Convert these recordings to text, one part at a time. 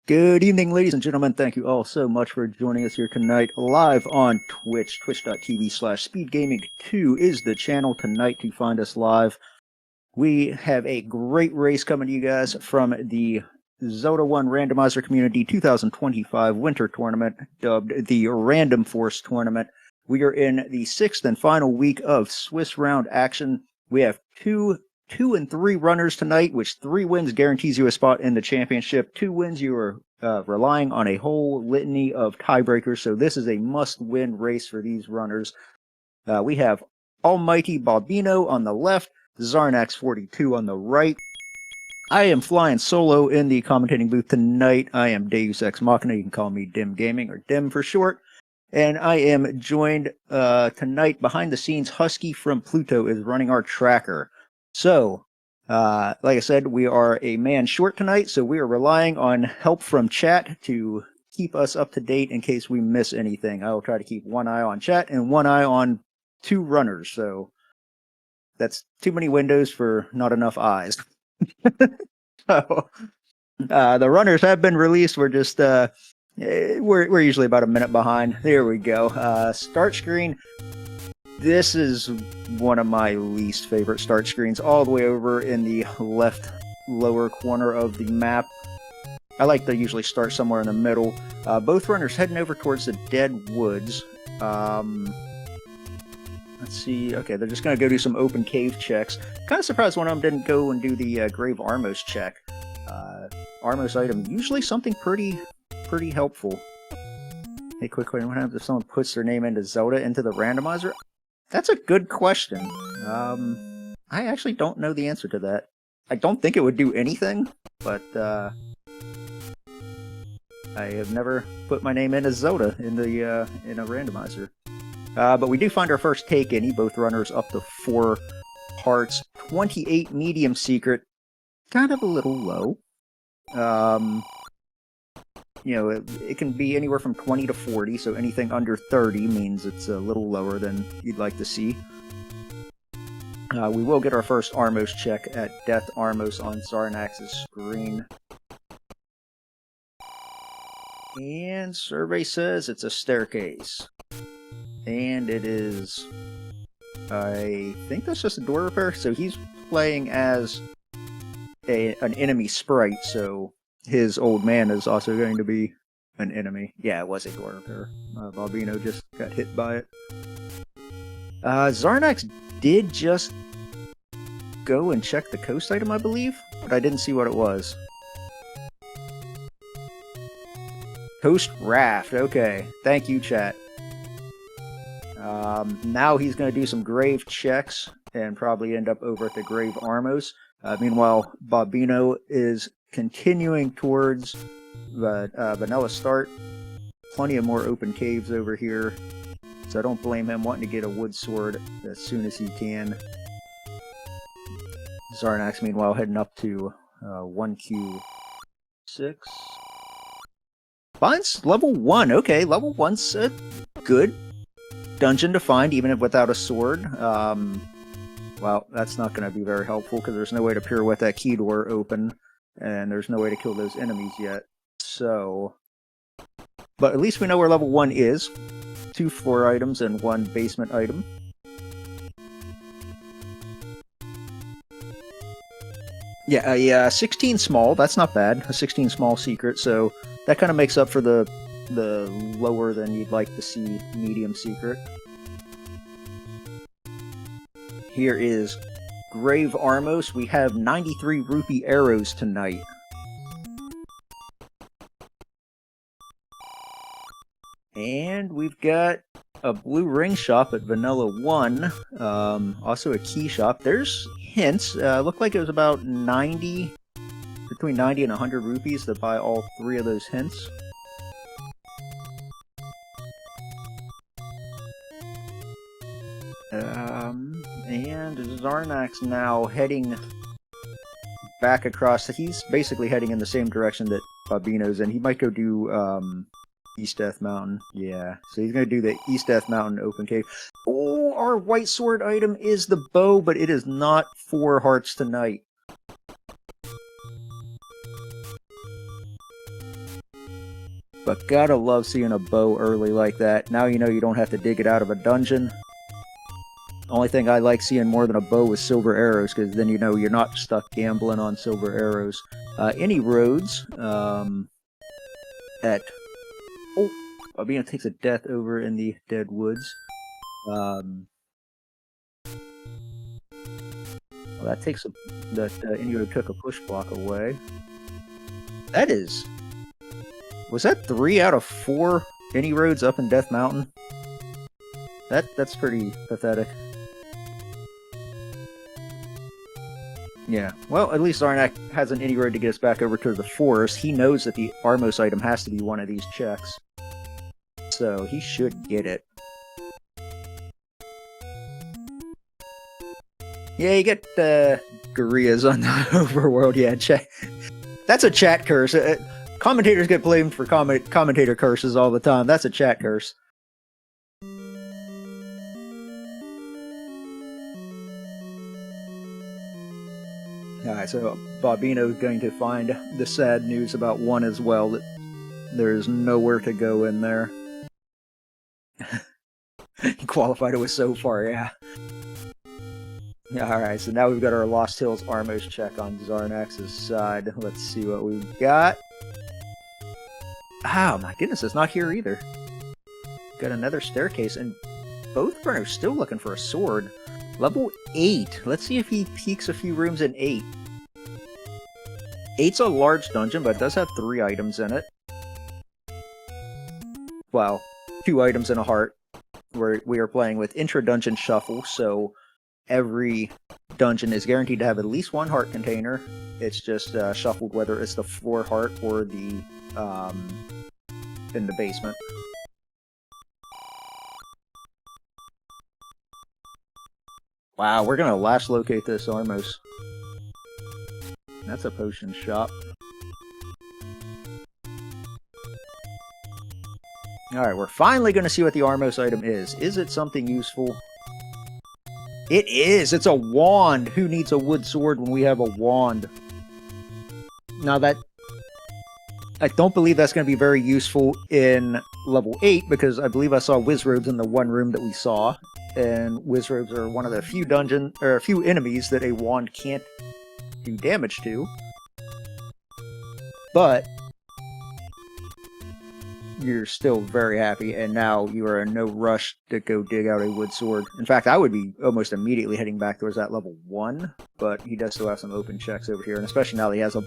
Good evening, ladies and gentlemen. Thank you all so much for joining us here tonight live on Twitch. Twitch.tv/SpeedGaming2 is the channel tonight to find us live. We have a great race coming to you guys from the Zelda 1 Randomizer Community 2025 Winter Tournament, dubbed the Random Force Tournament. We are in the sixth and final week of Swiss round action. We have two and three runners tonight, which 3 wins guarantees you a spot in the championship. 2 wins, you are relying on a whole litany of tiebreakers, so this is a must-win race for these runners. We have AlmightyBobino on the left, Xarnax42 on the right. I am flying solo in the commentating booth tonight. I am Deus Ex Machina. You can call me Dim Gaming, or Dim for short. And I am joined tonight behind the scenes. Husky from Pluto is running our tracker. So, like I said, we are a man short tonight, so we are relying on help from chat to keep us up to date in case we miss anything. I will try to keep one eye on chat and one eye on 2 runners, so that's too many windows for not enough eyes. So, the runners have been released. We're just, we're usually about a minute behind. There we go. Start screen. This is one of my least favorite start screens, all the way over in the left lower corner of the map. I like to usually start somewhere in the middle. Both runners heading over towards the dead woods. Let's see. Okay, they're just going to go do some open cave checks. Kind of surprised one of them didn't go and do the Grave Armos check. Armos item, usually something pretty helpful. Hey, quick question. What happens if someone puts their name into Zelda into the randomizer? That's a good question. I actually don't know the answer to that. I don't think it would do anything, but I have never put my name in as Zelda in the in a randomizer. But we do find our first take in. Both runners up to 4 hearts. 28 medium secret. Kind of a little low. You know, it can be anywhere from 20 to 40, so anything under 30 means it's a little lower than you'd like to see. We will get our first Armos check at Death Armos on Xarnax's screen. And survey says it's a staircase. And it is... I think that's just a door repair. So he's playing as an enemy sprite, so his old man is also going to be an enemy. Yeah, it was a door repair. Bobino just got hit by it. Xarnax did just go and check the coast item, I believe, but I didn't see what it was. Coast Raft, okay. Thank you, chat. Now he's going to do some grave checks and probably end up over at the Grave Armos. Meanwhile, Bobino is continuing towards the vanilla start. Plenty of more open caves over here, so I don't blame him wanting to get a wood sword as soon as he can. Xarnax, meanwhile, heading up to 1Q6. Finds level 1. Okay, level 1's a good dungeon to find, even if without a sword. Well, that's not going to be very helpful, because there's no way to pirouette that key door open, and there's no way to kill those enemies yet. So... But at least we know where level 1 is. 2 floor items and 1 basement item. Yeah, a 16 small, that's not bad. A 16 small secret, so that kind of makes up for the lower than you'd like to see medium secret. Here is Grave Armos. We have 93 rupee arrows tonight. And we've got a blue ring shop at Vanilla 1. Also a key shop. There's hints. Looked like it was about 90, between 90 and 100 rupees to buy all 3 of those hints. And Xarnax now heading back across. He's basically heading in the same direction that Bobino's in. He might go do East Death Mountain. Yeah, so he's going to do the East Death Mountain open cave. Oh, our white sword item is the bow, but it is not 4 hearts tonight. But gotta love seeing a bow early like that. Now you know you don't have to dig it out of a dungeon. Only thing I like seeing more than a bow is silver arrows, because then you know you're not stuck gambling on silver arrows. Any roads at... Oh, Babino takes a death over in the dead woods. Well, that takes a... That any road took a push block away. That is... Was that 3 out of 4 any roads up in Death Mountain? That's pretty pathetic. Yeah, well, at least Xarnax has an any road to get us back over to the forest. He knows that the Armos item has to be one of these checks. So, he should get it. Yeah, you get gorillas on the overworld, yeah, chat. That's a chat curse. Commentators get blamed for commentator curses all the time. That's a chat curse. Alright, so Babino is going to find the sad news about 1 as well, that there's nowhere to go in there. He qualified it with so far, yeah. Alright, so now we've got our Lost Hills Armos check on Xarnax's side. Let's see what we've got. Oh my goodness, it's not here either. Got another staircase, and both are still looking for a sword. Level 8. Let's see if he peeks a few rooms in 8. 8's a large dungeon, but it does have 3 items in it. Well, 2 items and a heart. We are playing with intra-dungeon shuffle, so every dungeon is guaranteed to have at least 1 heart container. It's just shuffled whether it's the floor heart or the in the basement. Wow, we're gonna last locate this Armos. That's a potion shop. Alright, we're finally gonna see what the Armos item is. Is it something useful? It is! It's a wand! Who needs a wood sword when we have a wand? Now that... I don't believe that's going to be very useful in level 8, because I believe I saw Wizrobes in the one room that we saw. And Wizrobes are one of the few few enemies that a wand can't do damage to. But you're still very happy, and now you are in no rush to go dig out a wood sword. In fact, I would be almost immediately heading back towards that level 1, but he does still have some open checks over here, and especially now that he has a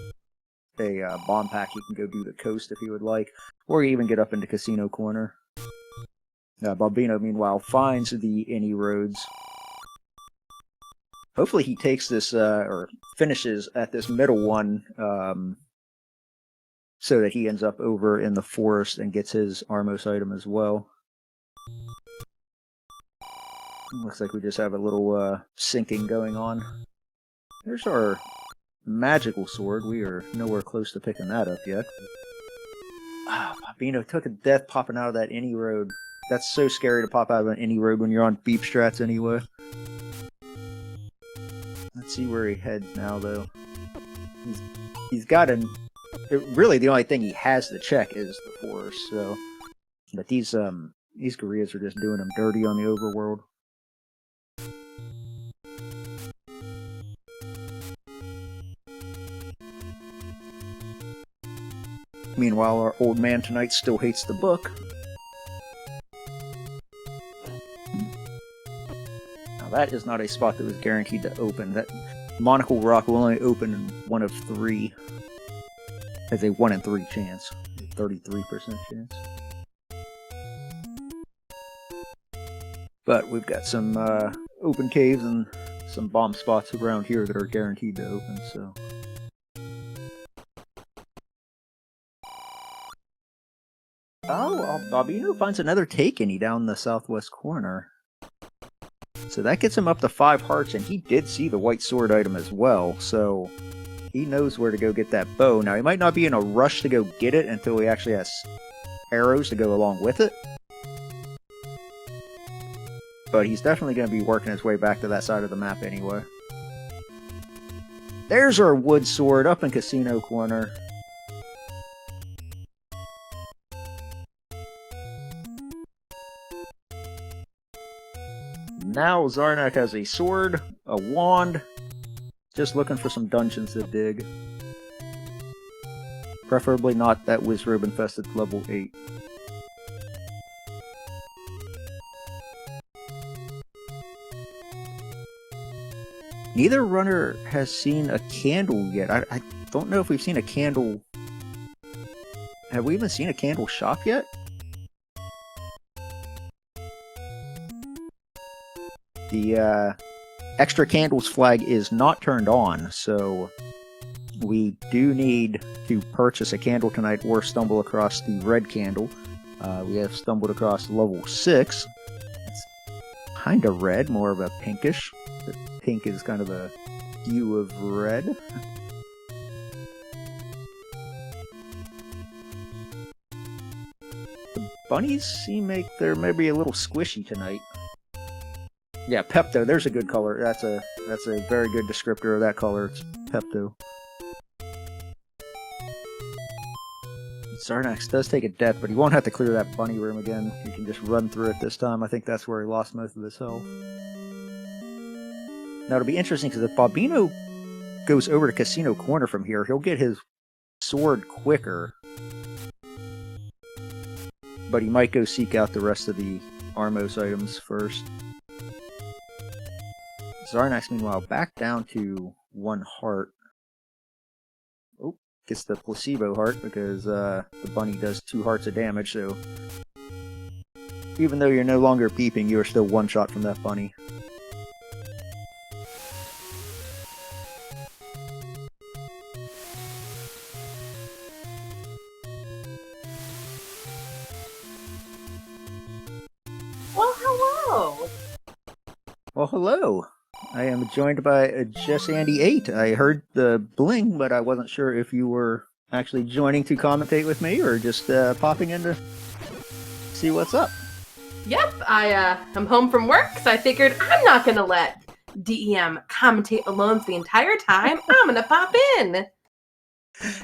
bomb pack, he can go do the coast if he would like, or even get up into Casino Corner. Babino, meanwhile, finds the any roads. Hopefully he takes this, or finishes at this middle one, so that he ends up over in the forest and gets his Armos item as well. Looks like we just have a little syncing going on. There's our magical sword. We are nowhere close to picking that up yet. Ah, Babino took a death popping out of that any road. That's so scary to pop out of an any road when you're on beep strats anyway. Let's see where he heads now, though. He's got an... really, the only thing he has to check is the forest, so... But these gorillas are just doing him dirty on the overworld. Meanwhile, our old man tonight still hates the book. Now that is not a spot that was guaranteed to open. That Monocle Rock will only open in 1 of 3. Has a 1 in 3 chance. A 33% chance. But we've got some open caves and some bomb spots around here that are guaranteed to open, so... Oh, Babino finds another take-any down the southwest corner. So that gets him up to 5 hearts, and he did see the white sword item as well, so he knows where to go get that bow. Now, he might not be in a rush to go get it until he actually has arrows to go along with it. But he's definitely going to be working his way back to that side of the map anyway. There's our wood sword up in Casino Corner. Now Xarnax has a sword, a wand, just looking for some dungeons to dig. Preferably not that Wizrobe infested level 8. Neither runner has seen a candle yet. I don't know if we've seen a candle. Have we even seen a candle shop yet? The extra candles flag is not turned on, so we do need to purchase a candle tonight or stumble across the red candle. We have stumbled across level 6. It's kind of red, more of a pinkish. The pink is kind of a hue of red. The bunnies seem like they're maybe a little squishy tonight. Yeah, Pepto, there's a good color. That's a very good descriptor of that color. It's Pepto. Xarnax does take a death, but he won't have to clear that bunny room again. He can just run through it this time. I think that's where he lost most of his health. Now it'll be interesting because if Bobino goes over to Casino Corner from here, he'll get his sword quicker. But he might go seek out the rest of the Armos items first. Xarnax, meanwhile, back down to 1 heart. Oh, gets the placebo heart because the bunny does 2 hearts of damage, so even though you're no longer peeping, you are still 1 shot from that bunny. Well, hello! Well, hello! I am joined by JessAndy8. I heard the bling, but I wasn't sure if you were actually joining to commentate with me or just popping in to see what's up. Yep, I'm home from work, so I figured I'm not gonna let DEM commentate alone for the entire time. I'm gonna pop in!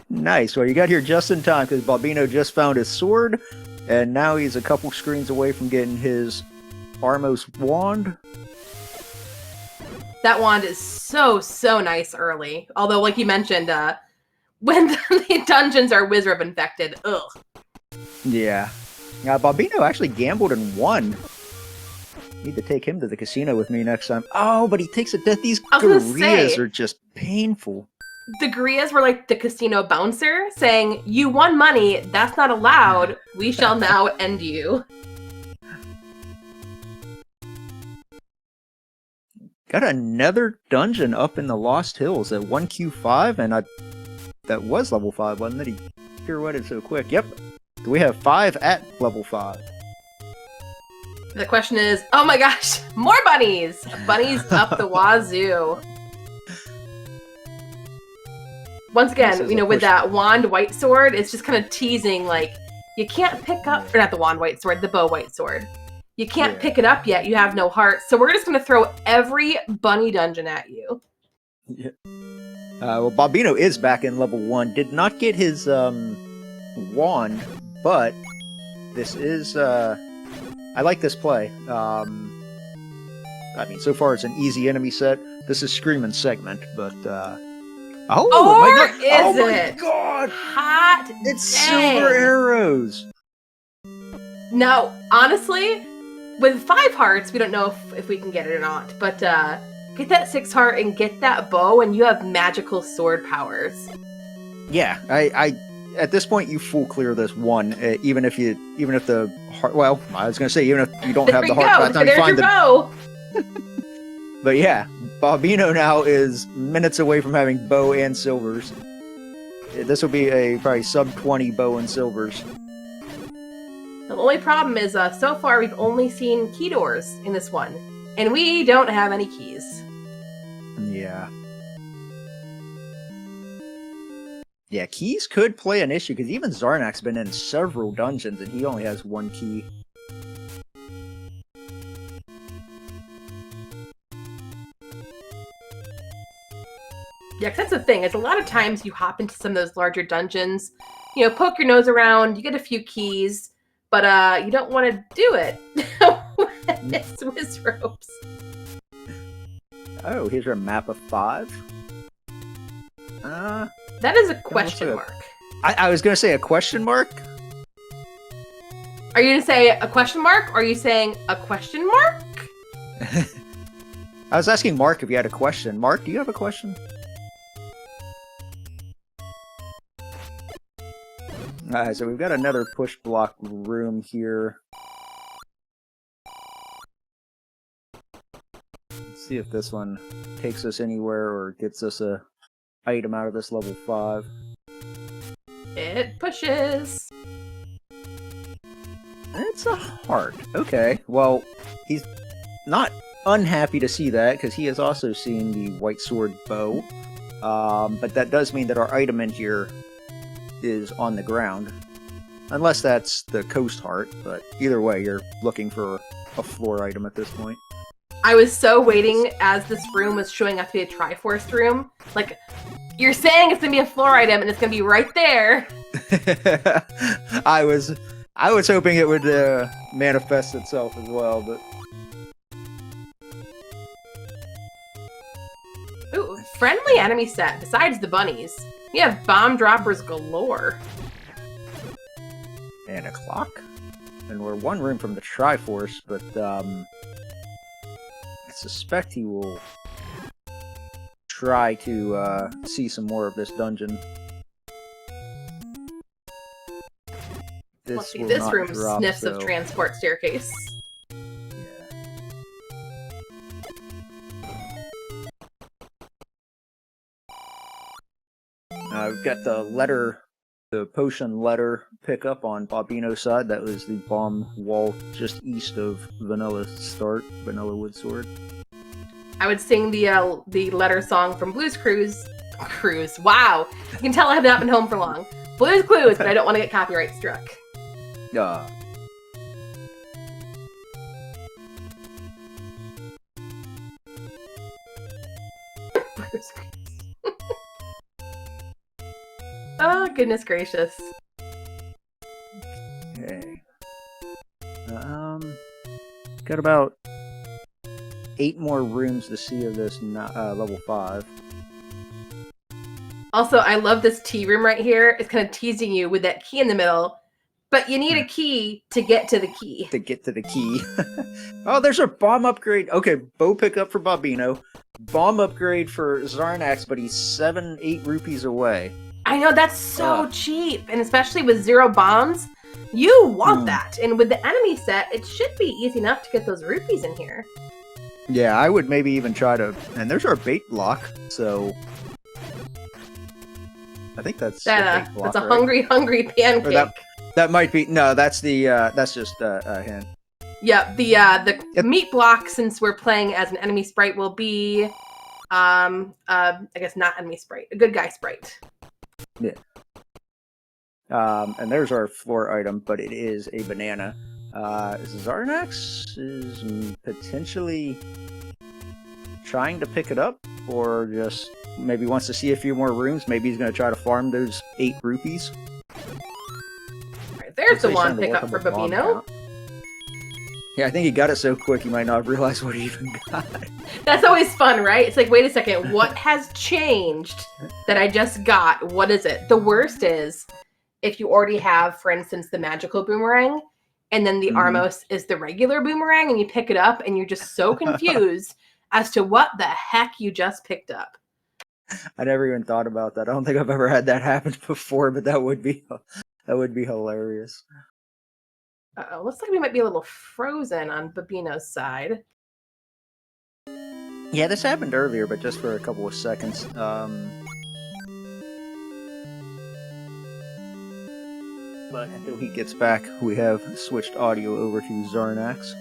Nice. Well, you got here just in time because Bobino just found his sword, and now he's a couple screens away from getting his Armos wand. That wand is so nice early. Although, like you mentioned, when the dungeons are Wizrobe infected, ugh. Yeah. Bobino actually gambled and won. Need to take him to the casino with me next time. Oh, but he takes a death. These Gorias are just painful. The Gorias were like the casino bouncer saying, "You won money, that's not allowed. We shall now end you." Got another dungeon up in the Lost Hills at 1Q5, and that was level 5, wasn't it? He pirouetted so quick. Yep. We have 5 at level 5. The question is, oh my gosh, more bunnies! Bunnies up the wazoo. Once again, you know, with that wand white sword, it's just kind of teasing, like, you can't pick up, or not the wand white sword, the bow white sword. You can't pick it up yet, you have no heart, so we're just going to throw every bunny dungeon at you. Yeah. Well, Bobino is back in level 1, did not get his wand, but this is, I like this play. I mean, so far it's an easy enemy set. This is Screamin' Segment, but, oh my god! Oh my god! Hot It's dang. silver arrows! Now, honestly, with 5 hearts, we don't know if we can get it or not, but get that 6 heart and get that bow, and you have magical sword powers. Yeah, I at this point you full clear this one, even if the heart. Well, I was gonna say even if you don't have the heart by the time you find the bow. But yeah, Bobino now is minutes away from having bow and silvers. This will be a probably sub 20 bow and silvers. The only problem is, so far we've only seen key doors in this one, and we don't have any keys. Yeah. Yeah, keys could play an issue, because even Xarnax's been in several dungeons, and he only has 1 key. Yeah, 'cause that's the thing, is a lot of times you hop into some of those larger dungeons, you know, poke your nose around, you get a few keys, but you don't want to do it Swiss ropes. Oh, here's our map of 5. That is a question mark. I was going to say a question mark. Are you going to say a question mark, or are you saying a question mark? I was asking Mark if you had a question. Mark, do you have a question? Alright, so we've got another push block room here. Let's see if this one takes us anywhere or gets us a item out of this level 5. It pushes. It's a heart. Okay, well, he's not unhappy to see that, because he has also seen the white sword bow. But that does mean that our item in here is on the ground. Unless that's the coast heart, but either way, you're looking for a floor item at this point. I was so waiting as this room was showing up to be a Triforce room. Like, you're saying it's gonna be a floor item and it's gonna be right there. I was hoping it would manifest itself as well, but... Ooh, friendly enemy set. Besides the bunnies, we have bomb droppers galore. And a clock? And we're one room from the Triforce, but I suspect he will try to see some more of this dungeon. Let's see, this room sniffs of transport staircase. We've got the potion letter pickup on Bobino's side. That was the bomb wall just east of Vanilla Wood Sword. I would sing the letter song from Blue's Clues. Wow, you can tell I have not been home for long. Blue's Clues, but I don't want to get copyright struck. Oh, goodness gracious. Okay. Got about 8 more rooms to see of this level 5. Also, I love this tea room right here. It's kind of teasing you with that key in the middle, but you need a key to get to the key. To get to the key. Oh, there's our bomb upgrade. Okay, bow pickup for Bobino. Bomb upgrade for Xarnax, but he's 7-8 rupees away. I know, that's so cheap, and especially with 0 bombs, you want that. And with the enemy set, it should be easy enough to get those rupees in here. Yeah, I would maybe even try to... And there's our bait block, so... I think that's a bait block, that's a hungry pancake. That might be... No, that's the... that's just a hint. Yeah, the meat block, since we're playing as an enemy sprite, will be... I guess not enemy sprite. A good guy sprite. Yeah. And there's our floor item, but it is a banana. Xarnax is potentially trying to pick it up, or just maybe wants to see a few more rooms. Maybe he's going to try to farm those 8 rupees. Alright, there's the one pickup for Bobino. Yeah, I think he got it so quick he might not have realized what he even got. That's always fun, right? It's like, wait a second, what has changed that I just got? What is it? The worst is if you already have, for instance, the magical boomerang, and then the Armos is the regular boomerang, and you pick it up, and you're just so confused as to what the heck you just picked up. I never even thought about that. I don't think I've ever had that happen before, but that would be hilarious. Uh-oh, looks like we might be a little frozen on Bobino's side. Yeah, this happened earlier, but just for a couple of seconds. But until he gets back, we have switched audio over to Xarnax.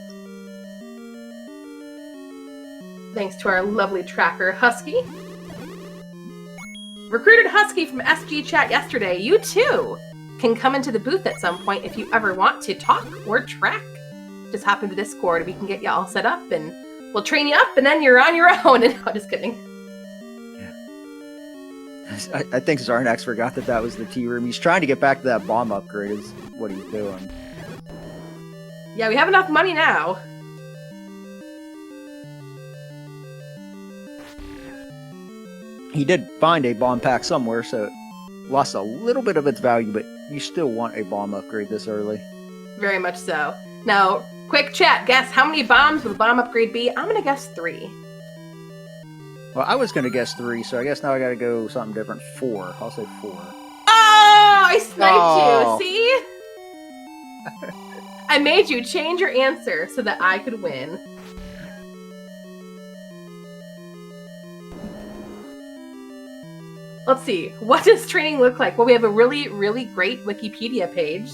Thanks to our lovely tracker, Husky. Recruited Husky from SG Chat yesterday. You too can come into the booth at some point if you ever want to talk or track. Just hop into Discord and we can get you all set up and we'll train you up and then you're on your own. And no, just kidding. I think Xarnax forgot that was the tea room. He's trying to get back to that bomb upgrade is what he's doing. Yeah, we have enough money now. He did find a bomb pack somewhere, so it lost a little bit of its value, but you still want a bomb upgrade this early. Very much so. Now, quick chat, guess how many bombs will the bomb upgrade be? I'm gonna guess 3. Well, I was gonna guess 3, so I guess now I gotta go something different. 4. I'll say 4. Oh, I sniped you, see? I made you change your answer so that I could win. Let's see, what does training look like? Well, we have a really, really great Wikipedia page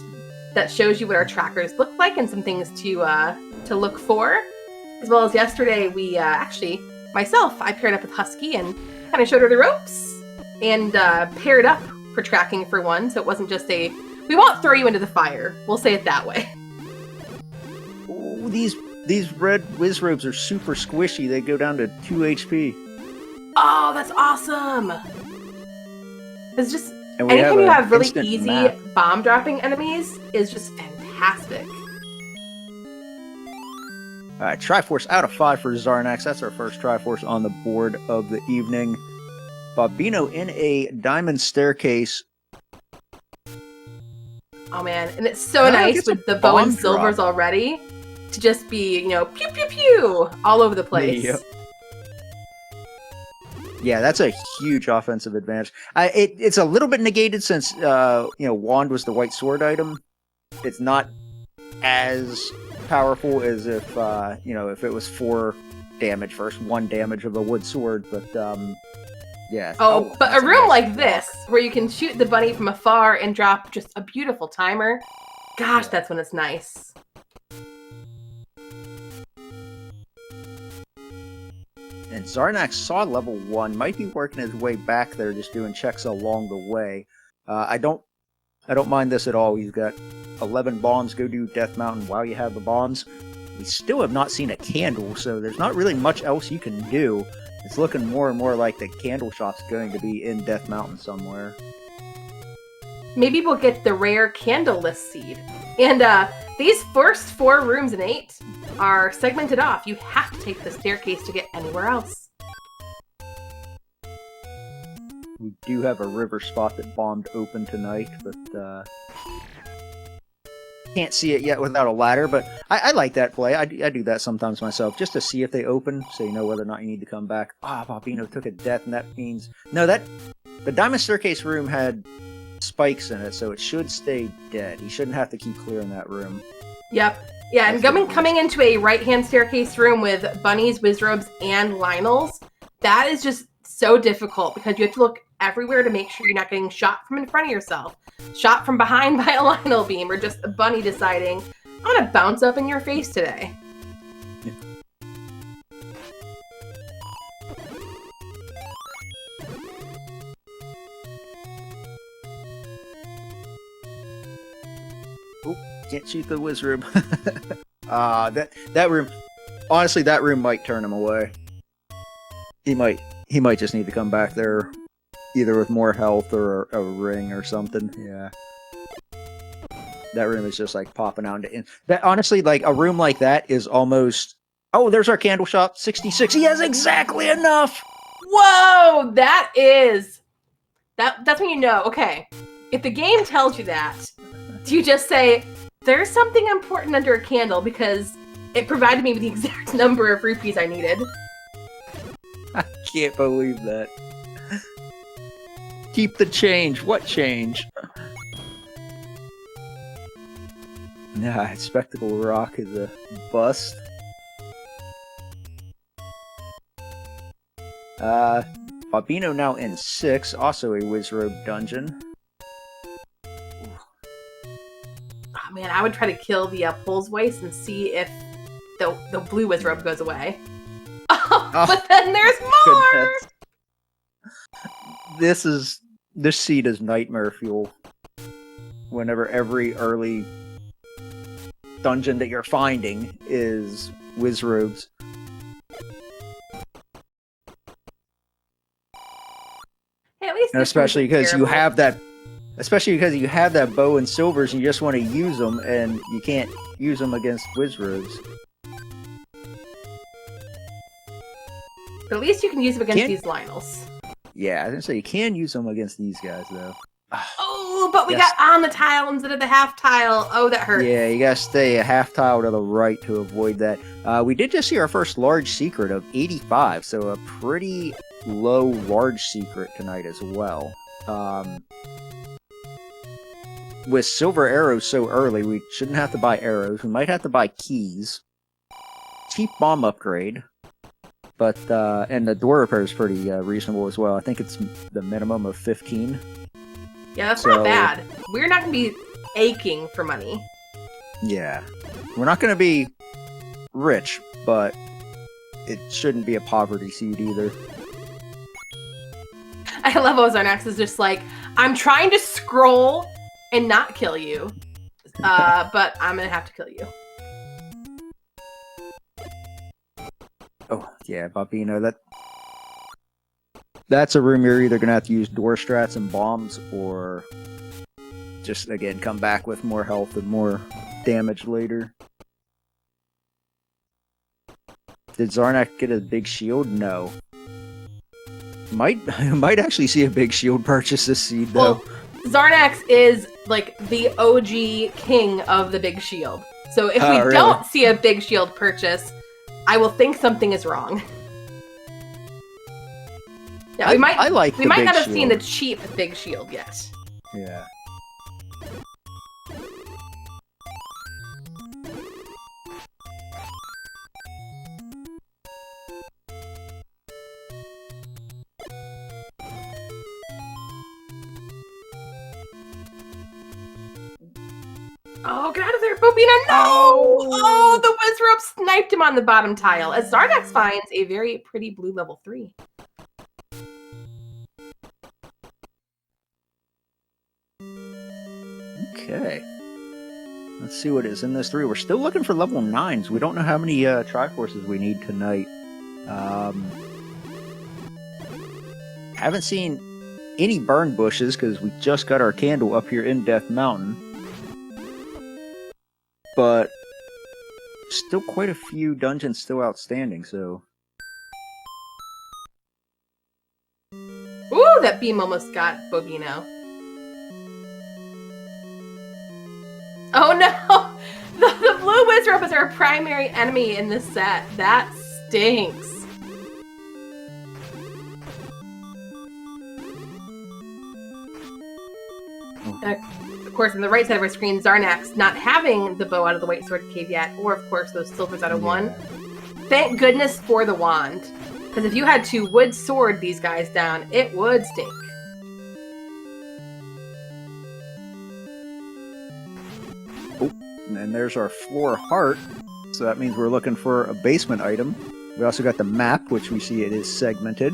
that shows you what our trackers look like and some things to look for. As well as yesterday, we actually, myself, I paired up with Husky and kind of showed her the ropes and paired up for tracking for one, so it wasn't just a, we won't throw you into the fire. We'll say it that way. Ooh, these red whiz robes are super squishy. They go down to 2 HP. Oh, that's awesome! It's just, And we anytime you have really instant easy map. bomb dropping enemies is just fantastic. Alright, Triforce out of 5 for Xarnax. That's our first Triforce on the board of the evening. Bobino in a diamond staircase. Oh man, and it's so nice with the bow and silvers already to just be, you know, pew pew pew all over the place. Yep. Yeah, that's a huge offensive advantage. It's a little bit negated since Wand was the white sword item. It's not as powerful as if if it was 4 damage versus 1 damage of a wood sword. But yeah. Oh, but a room like this where you can shoot the bunny from afar and drop just a beautiful timer. Gosh, that's when it's nice. And Xarnax saw level 1, might be working his way back there, just doing checks along the way. I don't mind this at all. He's got 11 bombs. Go do Death Mountain while you have the bombs. We still have not seen a candle, so there's not really much else you can do. It's looking more and more like the candle shop's going to be in Death Mountain somewhere. Maybe we'll get the rare candleless seed. And these first 4 rooms in 8 are segmented off. You have to take the staircase to get anywhere else. We do have a river spot that bombed open tonight, but can't see it yet without a ladder. But I like that play. I do that sometimes myself, just to see if they open, so you know whether or not you need to come back. Bobino took a death, and that means... No, the diamond staircase room had spikes in it, so it should stay dead. He shouldn't have to keep clearing that room. Yep. Yeah, and coming into a right-hand staircase room with bunnies, wizrobes, and Lionels, that is just so difficult because you have to look everywhere to make sure you're not getting shot from in front of yourself, shot from behind by a Lionel beam, or just a bunny deciding, I'm gonna bounce up in your face today. Can't shoot the whiz room. That room, honestly, that room might turn him away. He might just need to come back there, either with more health or a ring or something. Yeah, that room is just like popping out into that. Honestly, like a room like that is almost. Oh, there's our candle shop. 66. He has exactly enough. Whoa, that's when you know. Okay, if the game tells you that, do you just say, there's something important under a candle because it provided me with the exact number of rupees I needed? I can't believe that. Keep the change. What change? Nah, Spectacle Rock is a bust. Bobino now in 6, also a Wizrobe dungeon. Man, I would try to kill the Pole's Voice and see if the blue wizrobe goes away. But then there's more! Goodness. This seed is nightmare fuel. Whenever every early dungeon that you're finding is wizrobes. Hey, at least And especially because you have that bow and silvers and you just want to use them, and you can't use them against wizrobes. But at least you can use them against these Lionels. Yeah, I was gonna say you can use them against these guys though. Oh, but we got on the tile instead of the half tile. Oh, that hurts. Yeah, you gotta stay a half tile to the right to avoid that. We did just see our first large secret of 85, so a pretty low large secret tonight as well. With silver arrows so early, we shouldn't have to buy arrows. We might have to buy keys. Cheap bomb upgrade. But, and the door repair is pretty reasonable as well. I think it's the minimum of 15. Yeah, that's not bad. We're not going to be aching for money. Yeah. We're not going to be rich, but it shouldn't be a poverty seed either. I love Xarnax is just like, I'm trying to scroll and not kill you, but I'm going to have to kill you. Oh, yeah, Bobino, that's a room you're either going to have to use door strats and bombs, or just, again, come back with more health and more damage later. Did Xarnax get a big shield? No. Might actually see a big shield purchase this seed, though. Well, Xarnax is, like, the OG king of the big shield. So if we don't see a big shield purchase, I will think something is wrong. Yeah, we might not have seen the cheap big shield yet. Yeah. Oh, get out of there, Bobino! No! Oh, the Wizrobe sniped him on the bottom tile, as Xarnax finds a very pretty blue level 3. Okay. Let's see what is in this 3. We're still looking for level 9s. We don't know how many Triforces we need tonight. Haven't seen any burn bushes because we just got our candle up here in Death Mountain. But still quite a few dungeons still outstanding, so... Ooh, that beam almost got Bobino. Oh no! The blue Wizrobe is our primary enemy in this set. That stinks. Of course, on the right side of our screen, Xarnax not having the bow out of the White Sword Cave yet, or of course those silvers out of 1. Thank goodness for the wand. Because if you had to wood sword these guys down, it would stink. Oh, and there's our floor heart. So that means we're looking for a basement item. We also got the map, which we see it is segmented.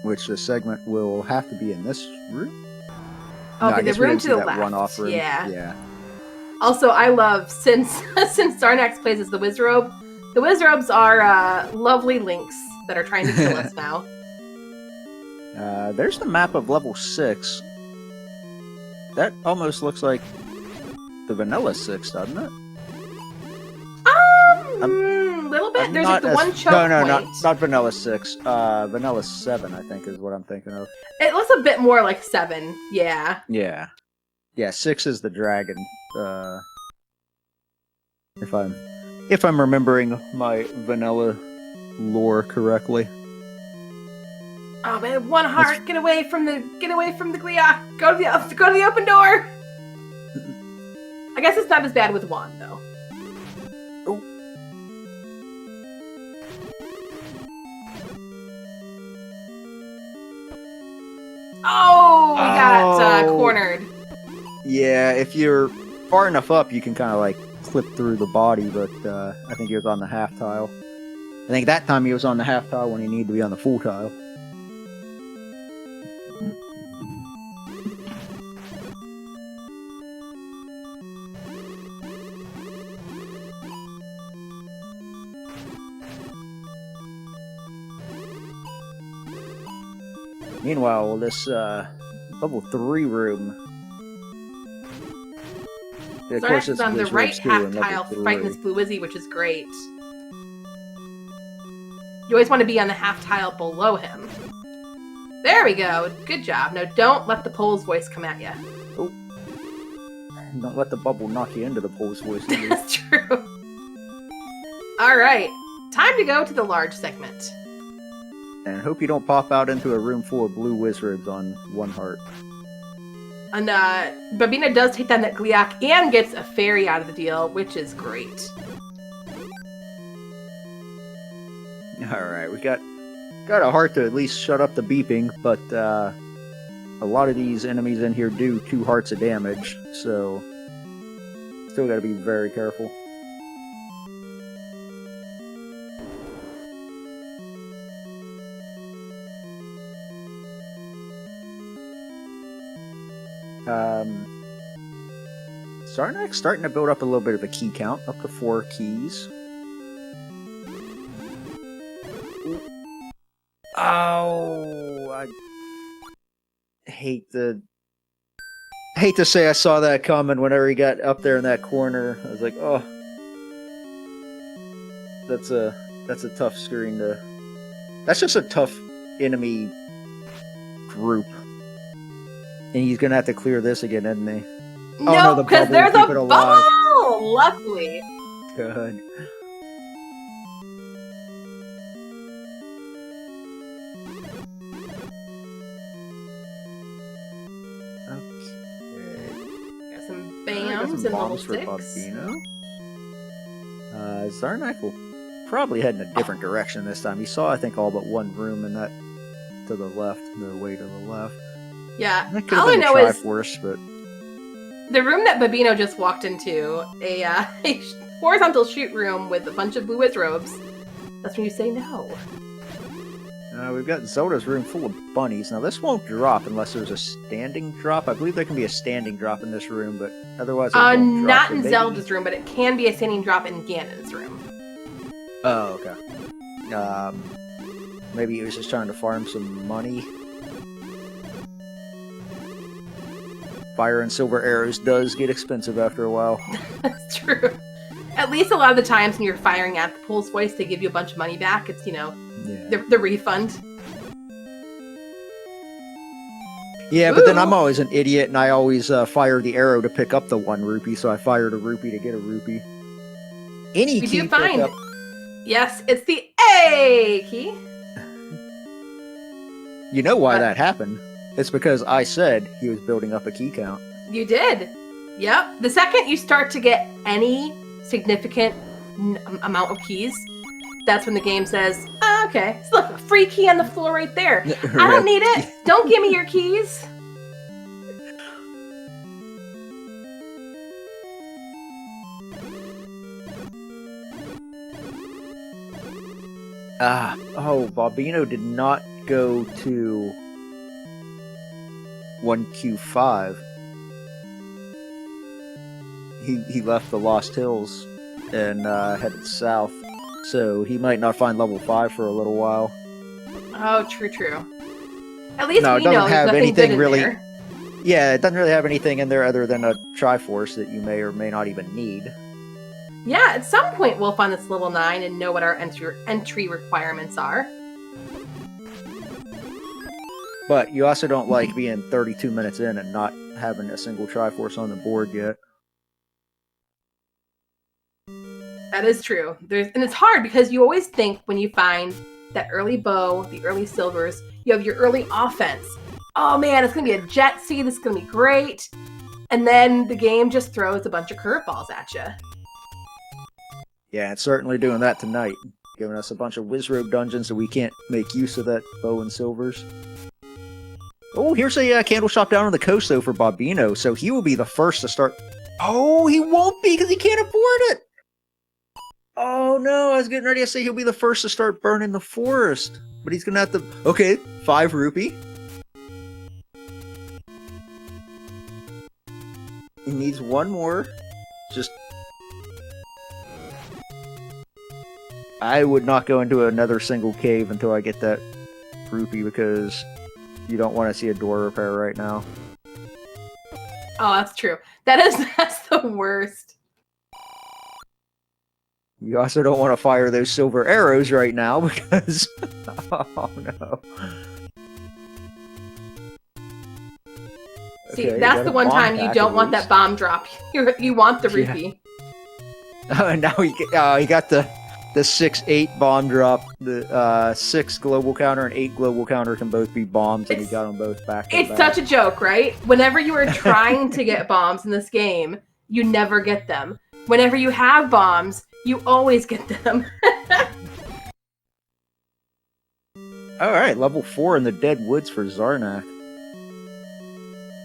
Which the segment will have to be in this room. Okay, no, the room to the left. One-off room. Yeah. Also, I love, since Xarnax plays as the Wizrobe, the Wizrobes are lovely links that are trying to kill us now. There's the map of level 6. That almost looks like the vanilla 6, doesn't it? A little bit. There's like the one choke point. No, not vanilla 6. Vanilla 7, I think, is what I'm thinking of. It looks a bit more like 7. Yeah. Yeah. Yeah, 6 is the dragon. If I'm remembering my vanilla lore correctly. Oh man, one heart! Get away from the Glia! Go to the open door! I guess it's not as bad with wand though. Oh. Oh, we got cornered. Yeah, if you're far enough up, you can kind of like clip through the body, but I think he was on the half tile. I think that time he was on the half tile when he needed to be on the full tile. Meanwhile, this level 3 room. Of course, it's on the right half tile fighting this blue Wizzy, which is great. You always want to be on the half tile below him. There we go. Good job. Now don't let the pole's voice come at you. Oh. Don't let the bubble knock you into the pole's voice. That's true. Alright. Time to go to the large segment. And hope you don't pop out into a room full of blue wizards on 1 heart. And Babino does take down that Gliok and gets a fairy out of the deal, which is great. Alright, we got a heart to at least shut up the beeping, but a lot of these enemies in here do 2 hearts of damage, so still gotta be very careful. Xarnax starting to build up a little bit of a key count, up to 4 keys. Oh, I hate to say I saw that coming whenever he got up there in that corner. I was like, oh, that's a tough screen to. That's just a tough enemy group, and he's gonna have to clear this again, isn't he? No, because there's a bubble. Luckily. Good. Bams and level 6. Xarnax will probably head in a different direction this time. He saw, I think, all but 1 room in that to the left, the way to the left. Yeah, all I know is but the room that Babino just walked into, a horizontal shoot room with a bunch of blue robes. That's when you say no. We've got Zelda's room full of bunnies. Now, this won't drop unless there's a standing drop. I believe there can be a standing drop in this room, but otherwise it won't drop. Not in Zelda's room, but it can be a standing drop in Ganon's room. Oh, okay. Maybe he was just trying to farm some money. Fire and silver arrows does get expensive after a while. That's true. At least a lot of the times when you're firing at the pole's voice, they give you a bunch of money back. It's, the refund. Yeah, but then I'm always an idiot, and I always fire the arrow to pick up the 1 rupee, so I fired a rupee to get a rupee. Any key do find. Up... Yes, it's the A key. You know why that happened? It's because I said he was building up a key count. You did. Yep. The second you start to get any significant amount of keys, that's when the game says, oh, okay, so look, a free key on the floor right there. I don't need it. Don't give me your keys. Bobino did not go to 1Q5. He left the Lost Hills and headed south. So he might not find level 5 for a little while. Oh, true. At least no, we know have nothing anything good really. In there. Yeah, it doesn't really have anything in there other than a Triforce that you may or may not even need. Yeah, at some point we'll find this level 9 and know what our entry requirements are. But you also don't like being 32 minutes in and not having a single Triforce on the board yet. That is true. And it's hard because you always think when you find that early bow, the early silvers, you have your early offense. Oh man, it's going to be a jet seed. This is going to be great. And then the game just throws a bunch of curveballs at you. Yeah, it's certainly doing that tonight. Giving us a bunch of Wizrobe dungeons so we can't make use of that bow and silvers. Oh, here's a candle shop down on the coast, though, for Bobino. So he will be the first to start... Oh, he won't be because he can't afford it! Oh no, I was getting ready to say he'll be the first to start burning the forest. But he's gonna have to... Okay, 5 rupee. He needs 1 more. Just... I would not go into another single cave until I get that rupee because you don't want to see a door repair right now. Oh, that's true. That's the worst. You also don't want to fire those silver arrows right now because... Oh, no. See, Okay, that's the one time you don't want that bomb drop. You want the rupee. Oh, and now he got the 6-8 bomb drop. The 6 global counter and 8 global counter can both be bombs, and he got them both back. It's such a joke, right? Whenever you are trying to get bombs in this game, you never get them. Whenever you have bombs, you always get them. All right, level 4 in the Dead Woods for Xarnak.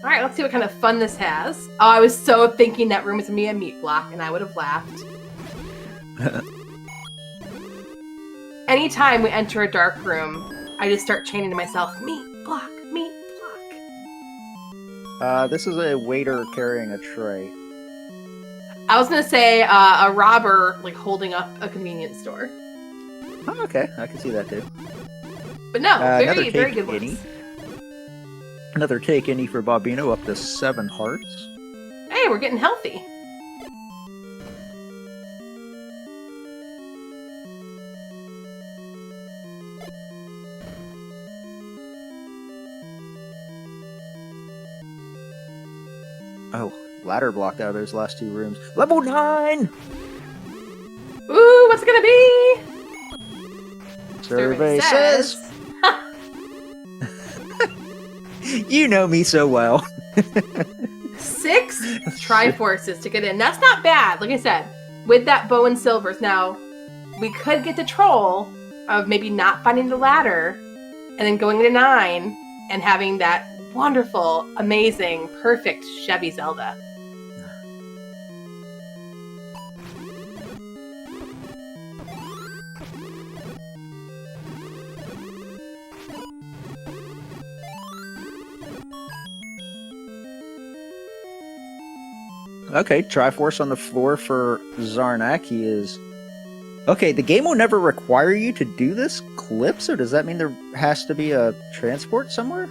All right, let's see what kind of fun this has. Oh, I was so thinking that room was going to be a meat block, and I would have laughed. Anytime we enter a dark room, I just start chanting to myself, meat block, meat block. This is a waiter carrying a tray. I was going to say a robber, like, holding up a convenience store. Oh, okay, I can see that too. But no, very good ones. Another take any for Bobino, up to 7 hearts. Hey, we're getting healthy. Oh, ladder blocked out of those last 2 rooms. Level 9! Ooh, what's it gonna be? Survey says... You know me so well. 6 Triforces to get in. That's not bad. Like I said, with that bow and silvers. Now, we could get the troll of maybe not finding the ladder and then going to 9 and having that wonderful, amazing, perfect Chevy Zelda. Okay, Triforce on the floor for Xarnak. He is... Okay, the game will never require you to do this clip, so does that mean there has to be a transport somewhere?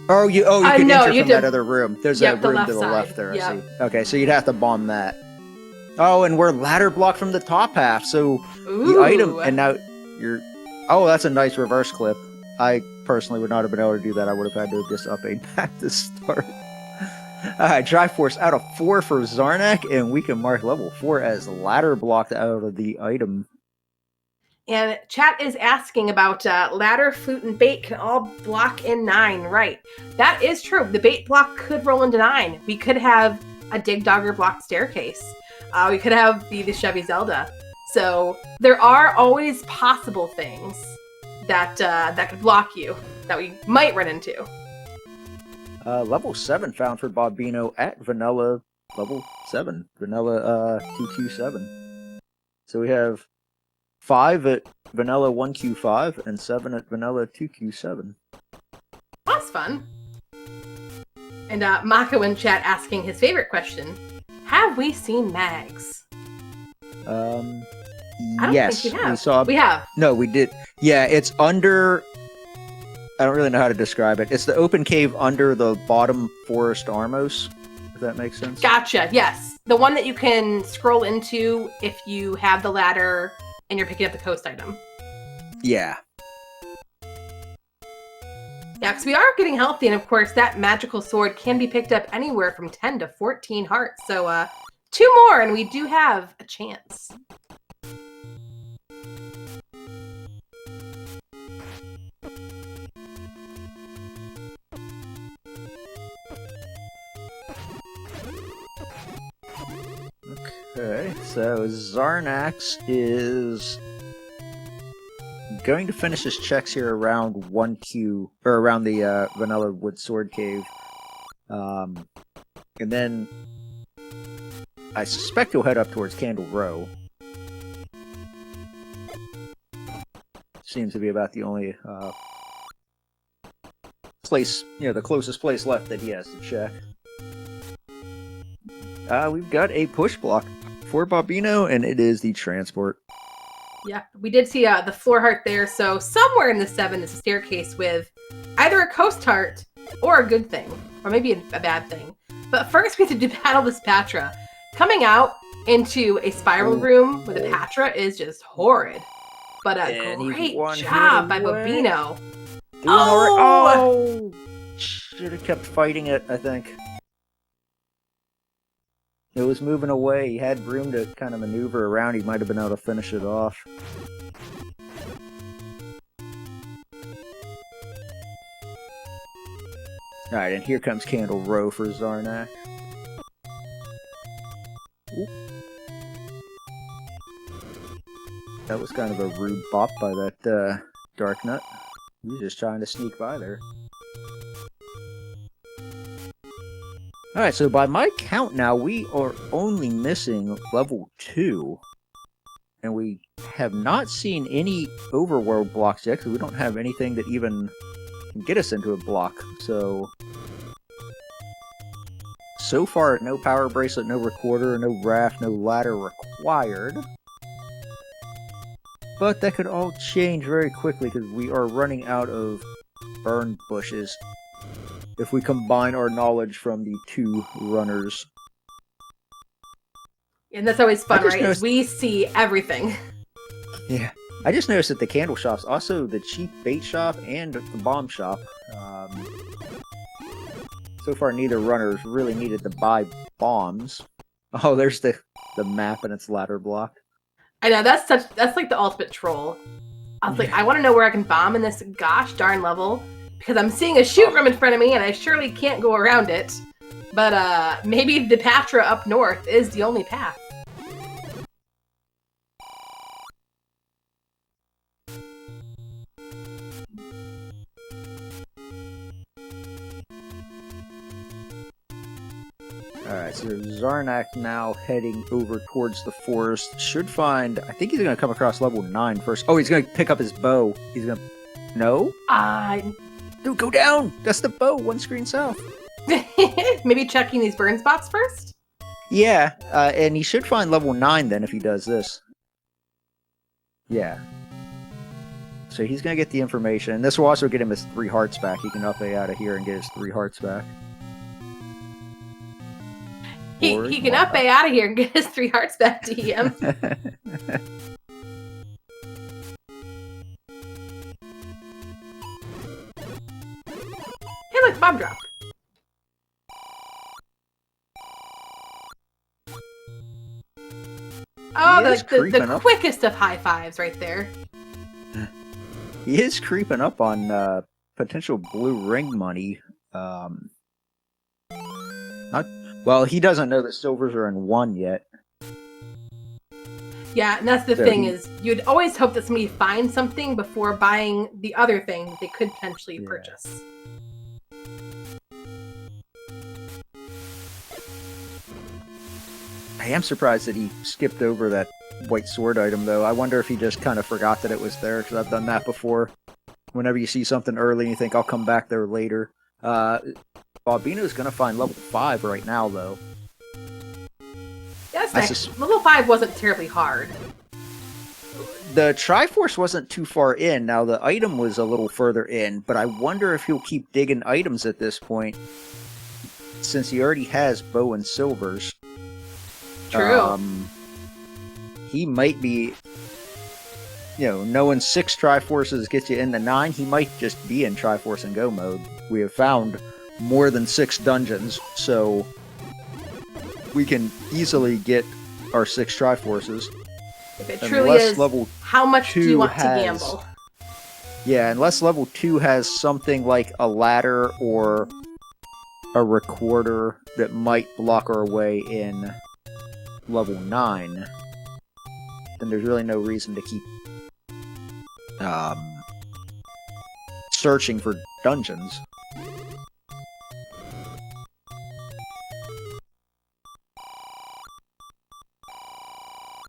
Oh, you can enter from that other room. There's a room to the left there, I see. Okay, so you'd have to bomb that. Oh, and we're ladder blocked from the top half, so the item... And now you're... Oh, that's a nice reverse clip. I personally would not have been able to do that. I would have had to have just up aim back to start. Alright, Triforce out of 4 for Xarnak, and we can mark level 4 as ladder blocked out of the item. And chat is asking about ladder, flute, and bait can all block in 9, right? That is true. The bait block could roll into 9. We could have a Dig Dogger blocked staircase. We could have the Chevy Zelda. So there are always possible things that that could block you, that we might run into. Level 7 found for Bobino at Vanilla level 7. Vanilla 2Q7. So we have 5 at Vanilla 1Q5 and 7 at Vanilla 2Q7. That's fun. And Mako in chat asking his favorite question. Have we seen Mags? I don't yes, think we have. we have. No, we did. Yeah, it's under... I don't really know how to describe it. It's the open cave under the bottom forest Armos, if that makes sense. Gotcha, yes. The one that you can scroll into if you have the ladder and you're picking up the coast item. Yeah. Yeah, because we are getting healthy, and of course that magical sword can be picked up anywhere from 10 to 14 hearts. So 2 more and we do have a chance. Okay, so Xarnax is going to finish his checks here around 1Q, or around the Vanilla Wood Sword Cave. And then I suspect he'll head up towards Candle Row. Seems to be about the only place, the closest place left that he has to check. We've got a push block for Bobino, and it is the transport. Yeah, we did see the floor heart there, so somewhere in the 7 is a staircase with either a coast heart or a good thing, or maybe a bad thing. But first we have to battle this Patra. Coming out into a spiral room with a Patra is just horrid. But a great job by Bobino. Oh! Should have kept fighting it, I think. It was moving away. He had room to kind of maneuver around. He might have been able to finish it off. Alright, and here comes Candle Row for Xarnax. Ooh. That was kind of a rude bop by that Dark Nut. He was just trying to sneak by there. Alright, so by my count now, we are only missing level 2. And we have not seen any overworld blocks yet, because we don't have anything that even can get us into a block. So far, no power bracelet, no recorder, no raft, no ladder required. But that could all change very quickly, because we are running out of burn bushes. If we combine our knowledge from the 2 runners. And that's always fun, right? We see everything. Yeah. I just noticed that the candle shop's also the cheap bait shop and the bomb shop. So far, neither runner's really needed to buy bombs. Oh, there's the map and its ladder block. I know, that's like the ultimate troll. I was like, I want to know where I can bomb in this gosh darn level. Because I'm seeing a shoot room in front of me, and I surely can't go around it. But maybe the Patra up north is the only path. Alright, so Xarnax now heading over towards the forest. Should find... I think he's going to come across level 9 first. Oh, he's going to pick up his bow. He's going to... No? Dude, go down! That's the bow, 1 screen south. Maybe checking these burn spots first? Yeah, and he should find level 9 then if he does this. Yeah. So he's going to get the information. And this will also get him his 3 hearts back. He can up A out of here and get his 3 hearts back. He can up A out of here and get his 3 hearts back to him. Hey, look, bomb drop. Oh, the quickest of high fives right there. He is creeping up on potential blue ring money. Well, he doesn't know that silvers are in 1 yet. Yeah, and that's the thing is, you'd always hope that somebody finds something before buying the other thing that they could potentially purchase. I am surprised that he skipped over that white sword item, though. I wonder if he just kind of forgot that it was there, because I've done that before. Whenever you see something early and you think, I'll come back there later. Bobino's going to find level 5 right now, though. Yeah, that's nice. Level 5 wasn't terribly hard. The Triforce wasn't too far in. Now, the item was a little further in, but I wonder if he'll keep digging items at this point, since he already has bow and silvers. True. He might be, knowing 6 Triforces gets you into 9, he might just be in Triforce and Go mode. We have found more than 6 dungeons, so we can easily get our 6 Triforces. If it truly is, how much do you want to gamble? Yeah, unless level 2 has something like a ladder or a recorder that might block our way in level 9, then there's really no reason to keep searching for dungeons.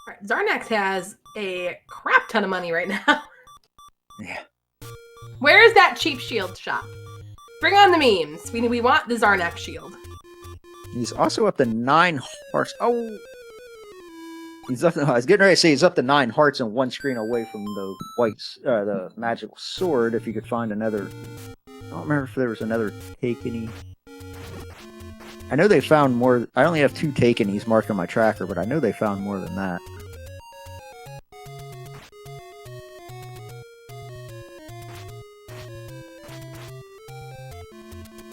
Alright, Xarnax has a crap ton of money right now. Yeah. Where is that cheap shield shop? Bring on the memes. We want the Xarnax shield. He's also up to 9 hearts. Oh! I was getting ready to say he's up to 9 hearts and 1 screen away from the the magical sword. If you could find another, I don't remember if there was another Takenny. I know they found more. I only have 2 Takennys marked on my tracker, but I know they found more than that.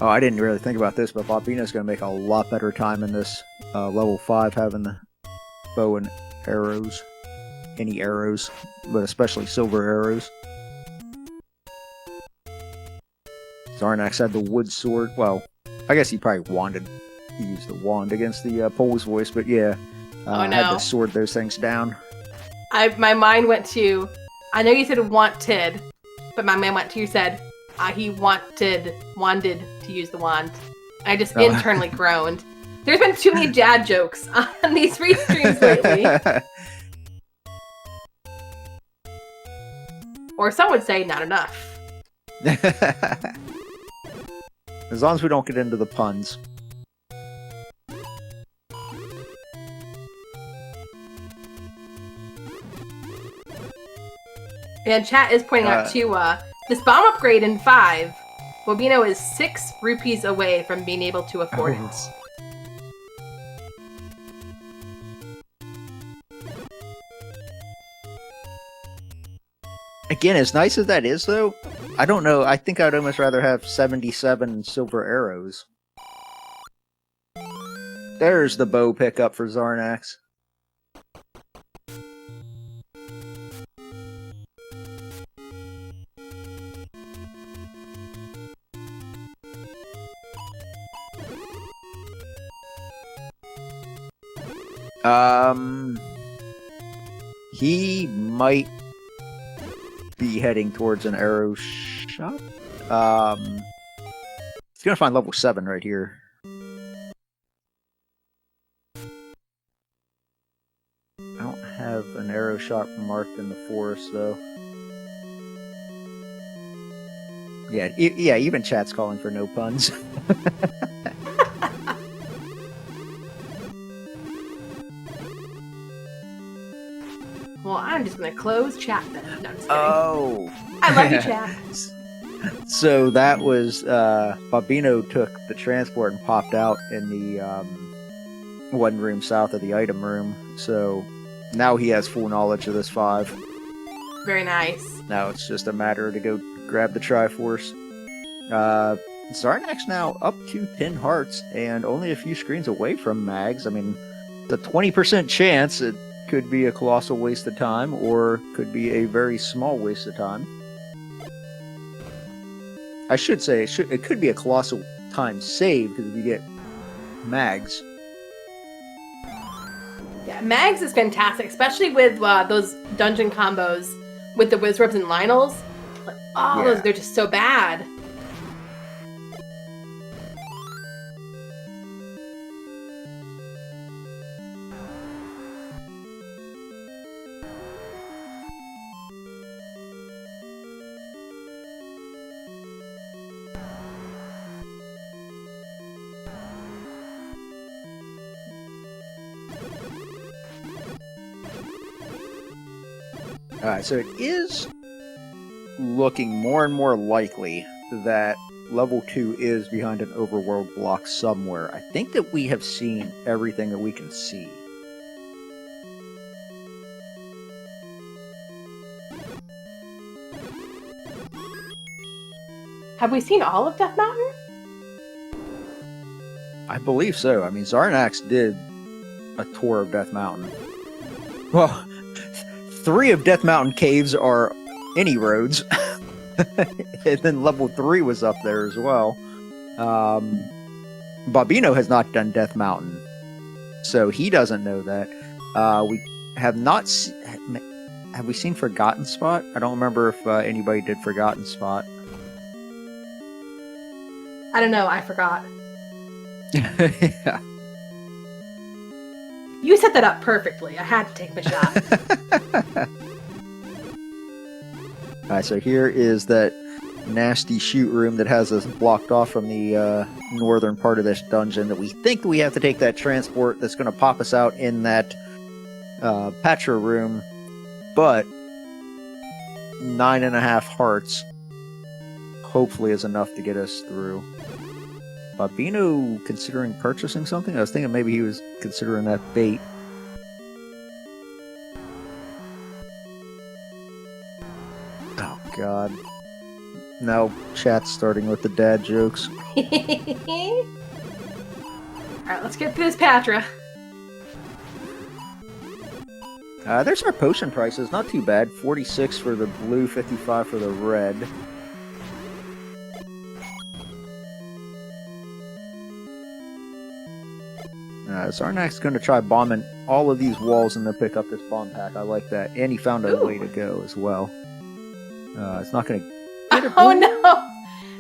Oh, I didn't really think about this, but Bobino's going to make a lot better time in this level 5 having the bow and arrows. Any arrows, but especially silver arrows. Xarnax had the wood sword. Well, I guess he probably wanted to use the wand against the Pole's voice, but yeah. Oh, no. Had to sword those things down. My mind went to, I know you said wanted, but my mind went to, you said, he wanted to use the wand. I just internally groaned. There's been too many dad jokes on these restreams lately. Or some would say, not enough. As long as we don't get into the puns. And chat is pointing out too, this bomb upgrade in 5, Bobino is 6 rupees away from being able to afford it. Again, as nice as that is, though, I don't know. I think I'd almost rather have 77 silver arrows. There's the bow pickup for Xarnax. He might be heading towards an arrow shop. He's gonna find level 7 right here. I don't have an arrow shop marked in the forest though. Yeah, even chat's calling for no puns. Well, I'm just gonna close chat then. No, I'm just kidding. Oh! I love you, chat. So that was, Bobino took the transport and popped out in the, one room south of the item room. So now he has full knowledge of this 5. Very nice. Now it's just a matter to go grab the Triforce. Xarnax now up to 10 hearts and only a few screens away from Mags. I mean, the 20% chance it could be a colossal waste of time, or could be a very small waste of time. I should say it could be a colossal time saved, because if you get Mags. Yeah, Mags is fantastic, especially with those dungeon combos with the Wizrubs and Lionels. Like, those, they're just so bad. Alright, so it is looking more and more likely that level 2 is behind an overworld block somewhere. I think that we have seen everything that we can see. Have we seen all of Death Mountain? I believe so. I mean, Xarnax did a tour of Death Mountain. Well, 3 of Death Mountain caves are any roads. And then level 3 was up there as well. Bobino has not done Death Mountain, so he doesn't know that. We have not have we seen Forgotten Spot? I don't remember if anybody did Forgotten Spot. I don't know, I forgot. Yeah. You set that up perfectly. I had to take my shot. Alright, so here is that nasty shoot room that has us blocked off from the northern part of this dungeon that we think we have to take that transport that's going to pop us out in that Patra room, but 9.5 hearts hopefully is enough to get us through. Bobino considering purchasing something? I was thinking maybe he was considering that bait. Oh god. Now chat's starting with the dad jokes. Alright, let's get through this Patra. There's our potion prices. Not too bad. 46 for the blue, 55 for the red. Xarnax going to try bombing all of these walls and then pick up this bomb pack. I like that. And he found a way to go as well. It's not going to get it. Oh no!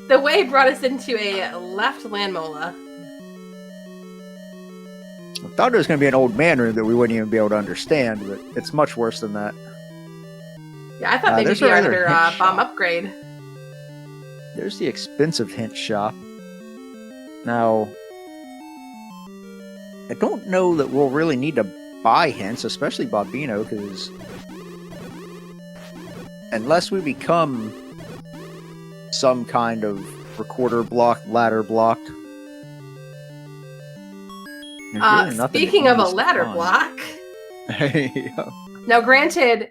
The way brought us into a left landmola. I thought it was going to be an old man room that we wouldn't even be able to understand, but it's much worse than that. Yeah, I thought maybe it'd be another bomb upgrade. There's the expensive hint shop. Now, I don't know that we'll really need to buy hints, especially Bobino, because unless we become some kind of recorder blocked, ladder blocked. Really speaking of a ladder block. Now, granted,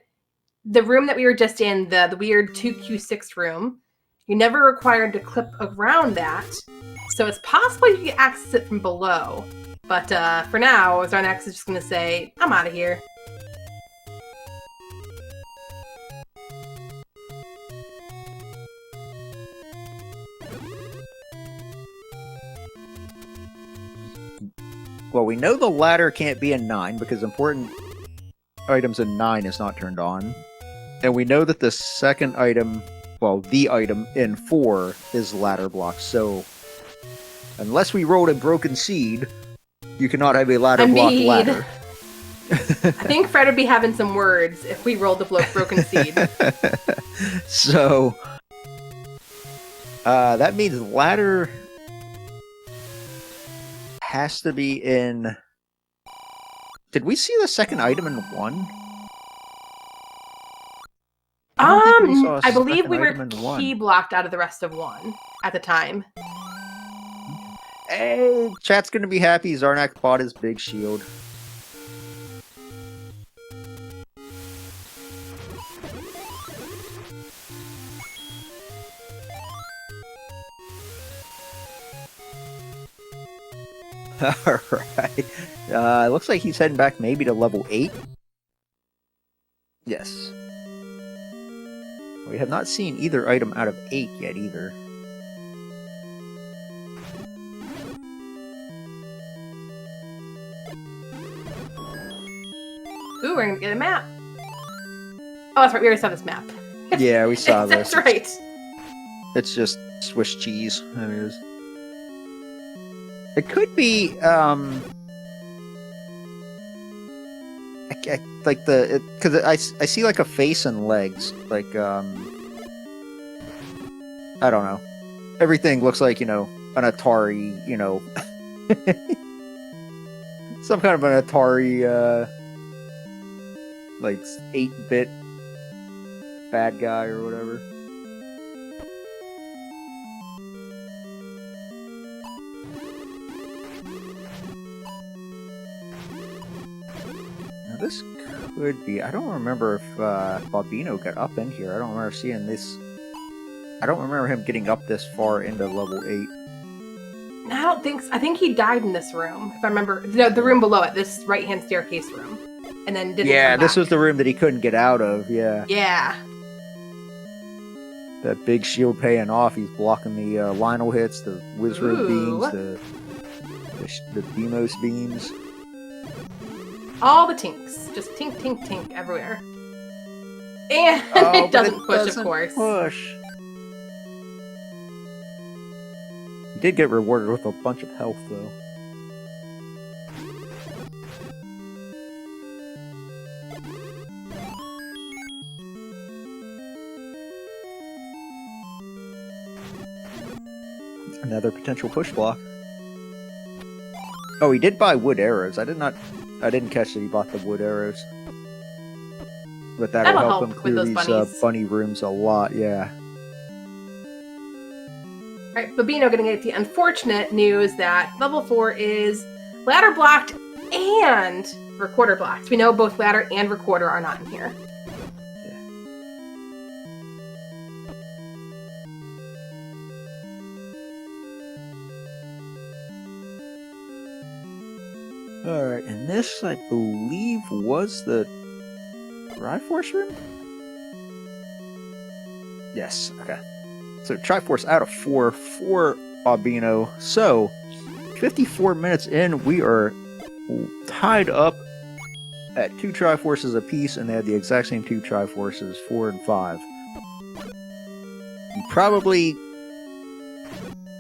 the room that we were just in, the weird 2Q6 room, you're never required to clip around that, so it's possible you can access it from below. But for now, Xarnax is just going to say, I'm out of here. Well, we know the ladder can't be in 9 because important items in 9 is not turned on. And we know that the second item, well, the item in 4 is ladder block. So, unless we rolled a broken seed, you cannot have a ladder block ladder. I think Fred would be having some words if we rolled the broken seed. So, that means ladder has to be in... Did we see the second item in 1? I believe we were key blocked out of the rest of 1 at the time. Hey, chat's gonna be happy. Xarnax bought his big shield. Alright. Looks like he's heading back maybe to level 8. Yes. We have not seen either item out of 8 yet either. Ooh, we're gonna get a map. Oh, that's right. We already saw this map. Yeah, we saw this. That's right. It's just Swiss cheese. It is. It could be, like because I see like a face and legs. Like, I don't know. Everything looks like, an Atari, some kind of an Atari, like 8-bit bad guy or whatever. Now this could be... I don't remember if Bobino got up in here. I don't remember seeing this... I don't remember him getting up this far into level 8. I don't think so. I think he died in this room, if I remember. No, the room below it, this right-hand staircase room. And then didn't Yeah, come this back. was the room that he couldn't get out of, yeah. Yeah. That big shield paying off. He's blocking the Lionel hits, the Wizard beams, the Demos beams. All the tinks. Just tink, tink, tink everywhere. And it doesn't push, of course. Push. He did get rewarded with a bunch of health, though. Another potential push block. Oh, he did buy wood arrows. I didn't catch that he bought the wood arrows. But that'll help him clear these bunny rooms a lot, yeah. Alright, Bobino gonna get the unfortunate news that level 4 is ladder blocked and recorder blocked. We know both ladder and recorder are not in here. Alright, and this, I believe, was the Triforce room? Yes, okay. So Triforce out of 4 for Bobino. So 54 minutes in, we are tied up at 2 Triforces apiece, and they have the exact same 2 Triforces, 4 and 5. Probably,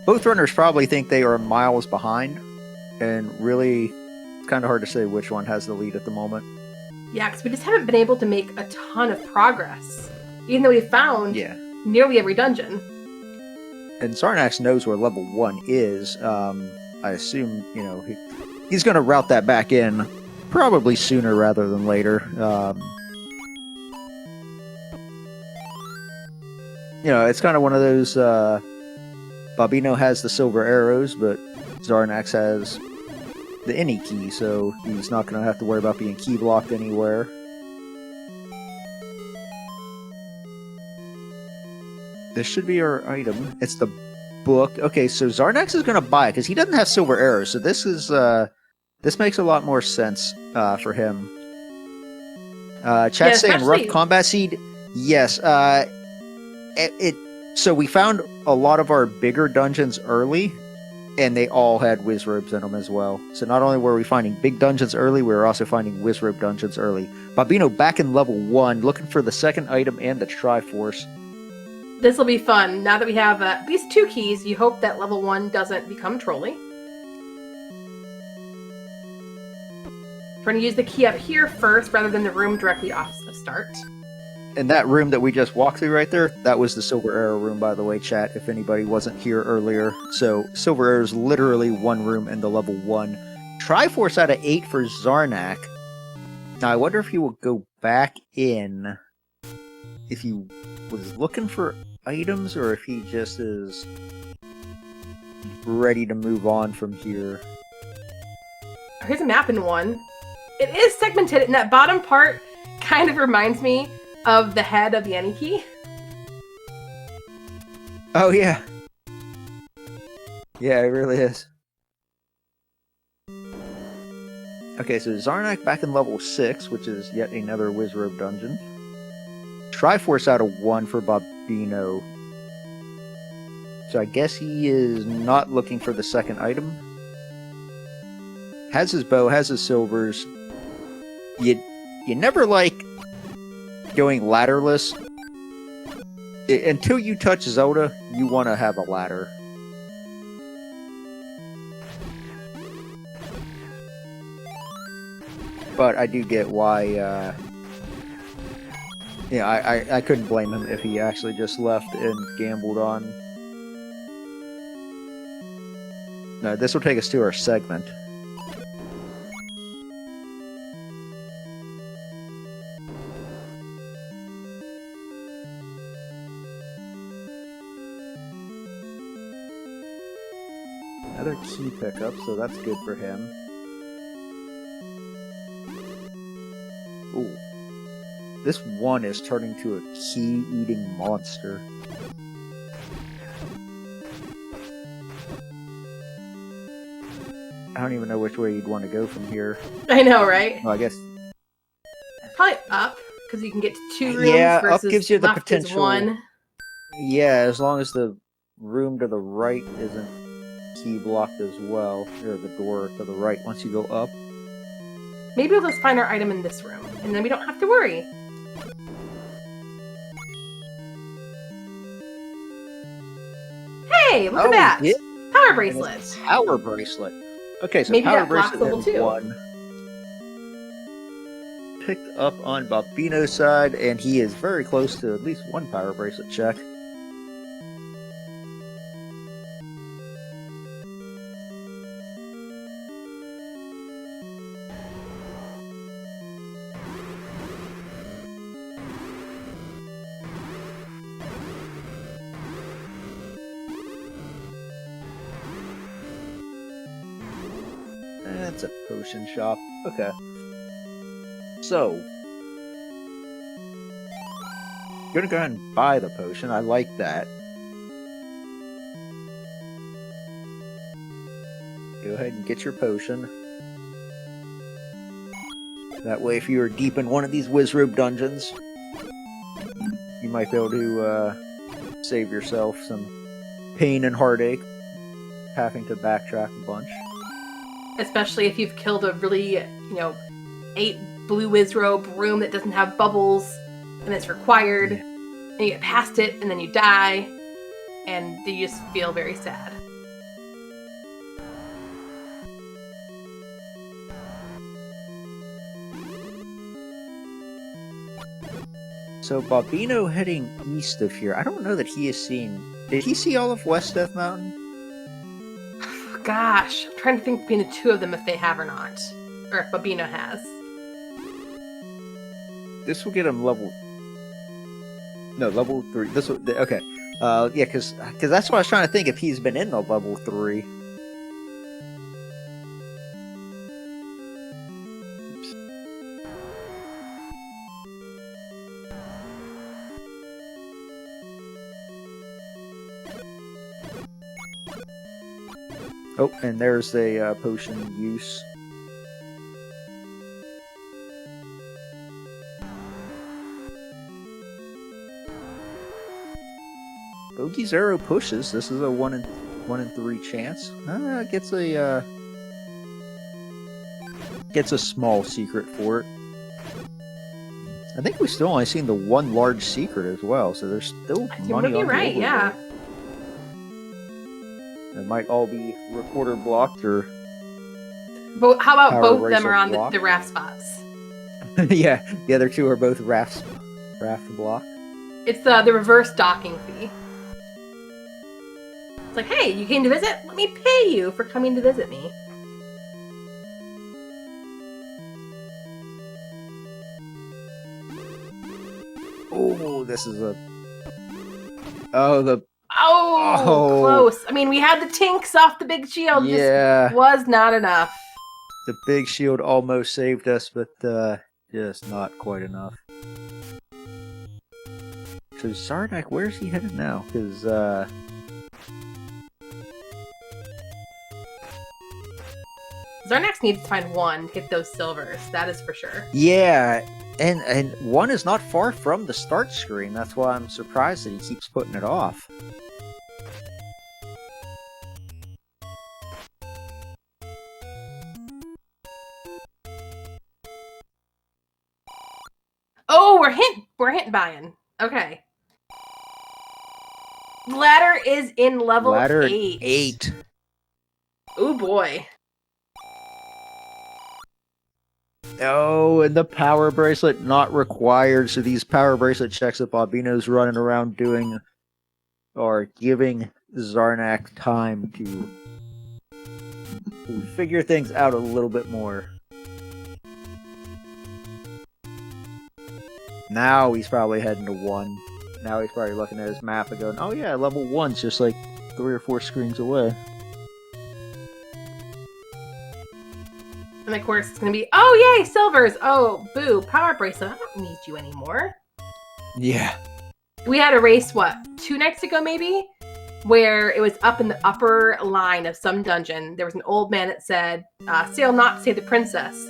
both runners probably think they are miles behind, and really, it's kind of hard to say which one has the lead at the moment. Yeah, because we just haven't been able to make a ton of progress, even though we found nearly every dungeon. And Xarnax knows where level 1 is. I assume, you know, he's going to route that back in probably sooner rather than later. You know, it's kind of one of those, Bobino has the silver arrows, but Xarnax has the any key, so he's not going to have to worry about being key blocked anywhere. This should be our item. It's the book. Okay, so Xarnax is going to buy it because he doesn't have silver arrows, so this is this makes a lot more sense for him. Chat's saying rough combat seed. Yes. So we found a lot of our bigger dungeons early, and they all had Wizrobes in them as well. So not only were we finding big dungeons early, we were also finding Wizrobe dungeons early. Bobino back in level 1, looking for the second item and the Triforce. This will be fun. Now that we have at least 2 keys, you hope that level 1 doesn't become trolly. We're going to use the key up here first, rather than the room directly off the start. And that room that we just walked through right there, that was the Silver Arrow room, by the way, chat, if anybody wasn't here earlier. So, Silver Arrow is literally one room in the level 1. Triforce out of 8 for Xarnax. Now, I wonder if he will go back in, if he was looking for items, or if he just is ready to move on from here. Here's a map in 1. It is segmented, and that bottom part kind of reminds me of the head of the any key. Oh, yeah. Yeah, it really is. Okay, so Xarnax back in level 6, which is yet another Wizrobe dungeon. Triforce out of 1 for Bobino. So I guess he is not looking for the second item. Has his bow, has his silvers. You never like going ladderless. Until you touch Zelda, you want to have a ladder. But I do get why, yeah, I couldn't blame him if he actually just left and gambled on. No, this will take us to our segment. Another key pickup, so that's good for him. Ooh. This one is turning to a key-eating monster. I don't even know which way you'd want to go from here. I know, right? Well, I guess... Probably up, because you can get to 2 rooms versus up gives you the left potential. is 1. Yeah, as long as the room to the right isn't key blocked as well, or the door to the right once you go up. Maybe we'll just find our item in this room, and then we don't have to worry. Hey, look at that! Yeah. Power bracelet! Power bracelet. Okay, so maybe power that blocks bracelet level 2. 1. Picked up on Bobino's side, and he is very close to at least 1 power bracelet check. That's a potion shop. Okay. So, you're gonna go ahead and buy the potion. I like that. Go ahead and get your potion. That way, if you're deep in one of these Wizrobe dungeons, you might be able to save yourself some pain and heartache having to backtrack a bunch. Especially if you've killed a really, 8 blue Wizrobe room that doesn't have bubbles, and it's required, and you get past it, and then you die, and you just feel very sad. So Bobino heading east of here. I don't know that he has seen... Did he see all of West Death Mountain? Gosh, I'm trying to think between the two of them if they have or not. Or if Bobino has. This will get him level... No, level 3. This will... Okay. Yeah, because that's what I was trying to think, if he's been in the level 3. Oh, and there's a potion use. Bogey's arrow pushes. This is a 1 in 3 chance. Gets a small secret for it. I think we've still only seen the one large secret as well, so there's still money on the right, yeah. It might all be recorder blocked or... How about both of them are on the raft spots? Yeah, the other two are both raft blocked. It's the reverse docking fee. It's like, hey, you came to visit? Let me pay you for coming to visit me. Oh, this is a... Oh, Oh, close. I mean, we had the tinks off the big shield. Yeah. Just was not enough. The big shield almost saved us, but just not quite enough. So Xarnax, where's he headed now? Because Xarnax needs to find 1 to get those silvers. That is for sure. Yeah, and 1 is not far from the start screen. That's why I'm surprised that he keeps putting it off. Oh, we're hint buying. Okay. Ladder is in level 8. Oh boy. Oh, and the power bracelet not required. So these power bracelet checks that Bobino's running around doing are giving Xarnax time to figure things out a little bit more. Now he's probably heading to 1. Now he's probably looking at his map and going, oh yeah, level 1's just like 3 or 4 screens away. And of course, it's going to be, oh, yay, silvers. Oh, boo, power bracelet. I don't need you anymore. Yeah. We had a race, 2 nights ago, maybe? Where it was up in the upper line of some dungeon. There was an old man that said, sail not to save the princess.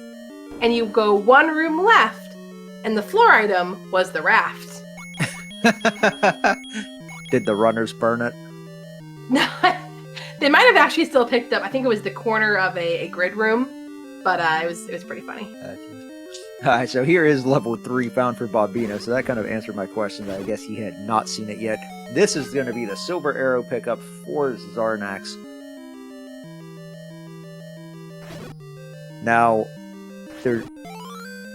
And you go 1 room left, and the floor item was the raft. Did the runners burn it? No, they might have actually still picked up. I think it was the corner of a grid room. But it was pretty funny. Alright, so here is level 3 found for Bobino, so that kind of answered my question. I guess he had not seen it yet. This is going to be the silver arrow pickup for Xarnax. Now,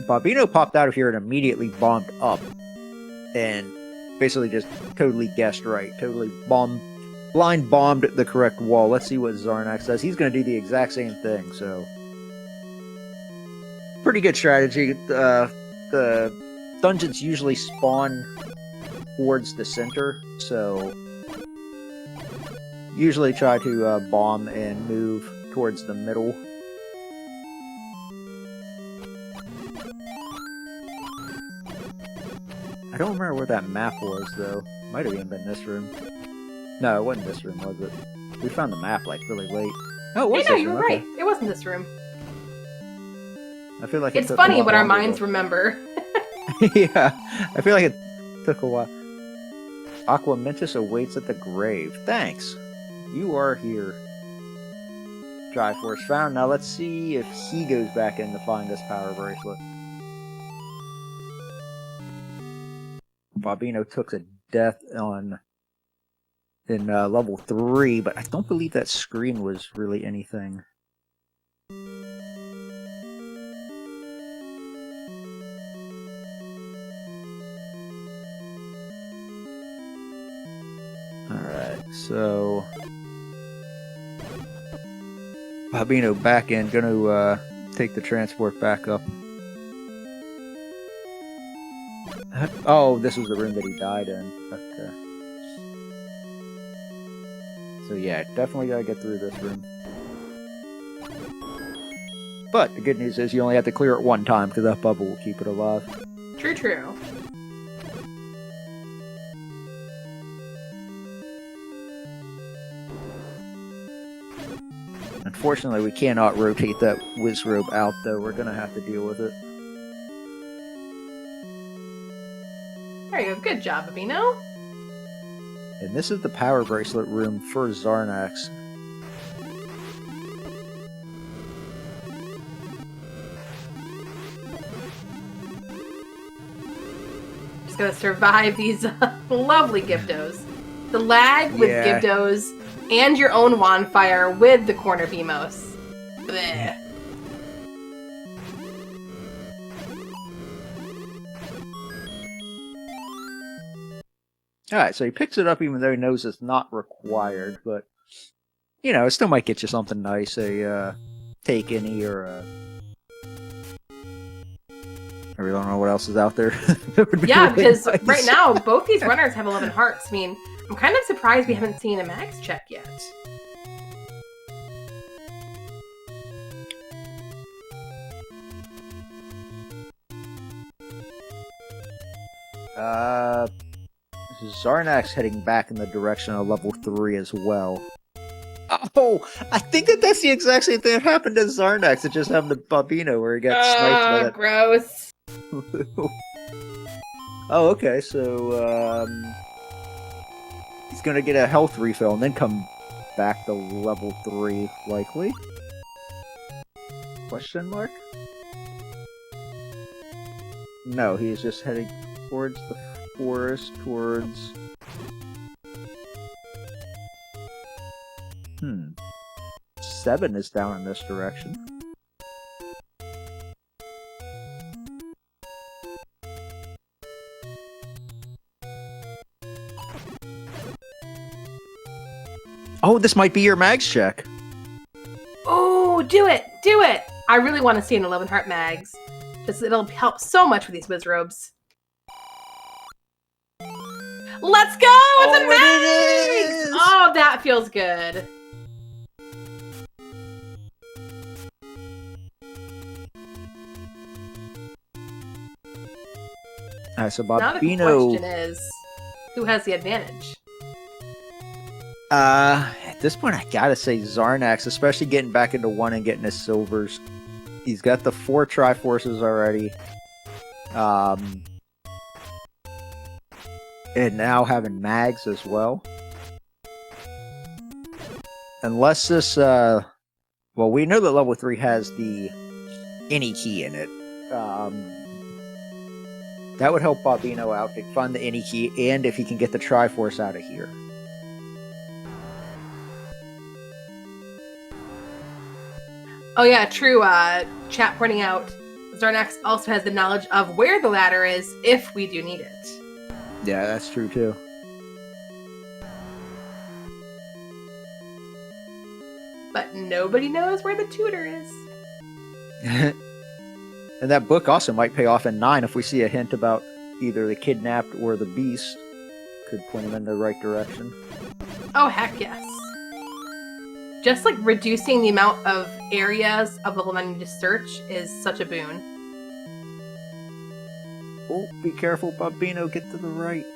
Bobino popped out of here and immediately bombed up. And basically just totally guessed right. Totally blind bombed the correct wall. Let's see what Xarnax does. He's going to do the exact same thing, so... Pretty good strategy. The dungeons usually spawn towards the center, so usually try to bomb and move towards the middle. I don't remember where that map was, though. Might have even been this room. No, it wasn't this room, was it? We found the map, like, really late. Oh, it was this room. You were right. It wasn't this room. I feel like it's funny what our minds remember. Yeah, I feel like it took a while. Aqua Mentis awaits at the grave. Thanks. You are here. Triforce found. Now let's see if he goes back in to find this power bracelet. Bobino took a death in level 3, but I don't believe that screen was really anything. Alright, so Bobino back in, gonna take the transport back up. Oh, this was the room that he died in. Okay. So yeah, definitely gotta get through this room. But the good news is you only have to clear it one time, because that bubble will keep it alive. True, true. Unfortunately, we cannot rotate that Wizrobe out, though. We're gonna have to deal with it. There you go. Good job, Babino. And this is the power bracelet room for Xarnax. Just gotta survive these lovely Gyptos. The lag with Gyptos and your own Wandfire with the corner Beamos. Blech. Alright, so he picks it up even though he knows it's not required, but, you know, it still might get you something nice, a Take Any or a... I really don't know what else is out there. Yeah, really because nice. Right now, both these runners have 11 hearts. I mean, I'm kind of surprised we haven't seen a max check yet. Xarnax heading back in the direction of level 3 as well. Oh, I think that's the exact same thing that happened to Xarnax. It just happened to Bobino where he got sniped by that. Gross. Oh, okay, so he's gonna get a health refill and then come back to level 3, likely? Question mark? No, he's just heading towards the forest, towards... 7 is down in this direction. Oh, this might be your mags check. Oh, do it! Do it! I really want to see an 11 heart mags. It'll help so much with these Wizrobes. Let's go! It's a mags! Oh, that feels good. Alright, so Now the question is, who has the advantage? At this point, I gotta say Xarnax, especially getting back into 1 and getting his silvers. He's got the 4 Triforces already. And now having mags as well. Unless this, well, we know that level 3 has the any key in it. That would help Bobino out to find the any key, and if he can get the Triforce out of here. Oh yeah, true. Chat pointing out, Xarnax also has the knowledge of where the ladder is if we do need it. Yeah, that's true too. But nobody knows where the tutor is. And that book also might pay off in 9 if we see a hint about either the kidnapped or the beast. Could point him in the right direction. Oh, heck yes. Just like reducing the amount of areas of level 9 to search is such a boon. Oh, be careful, Bobino, get to the right.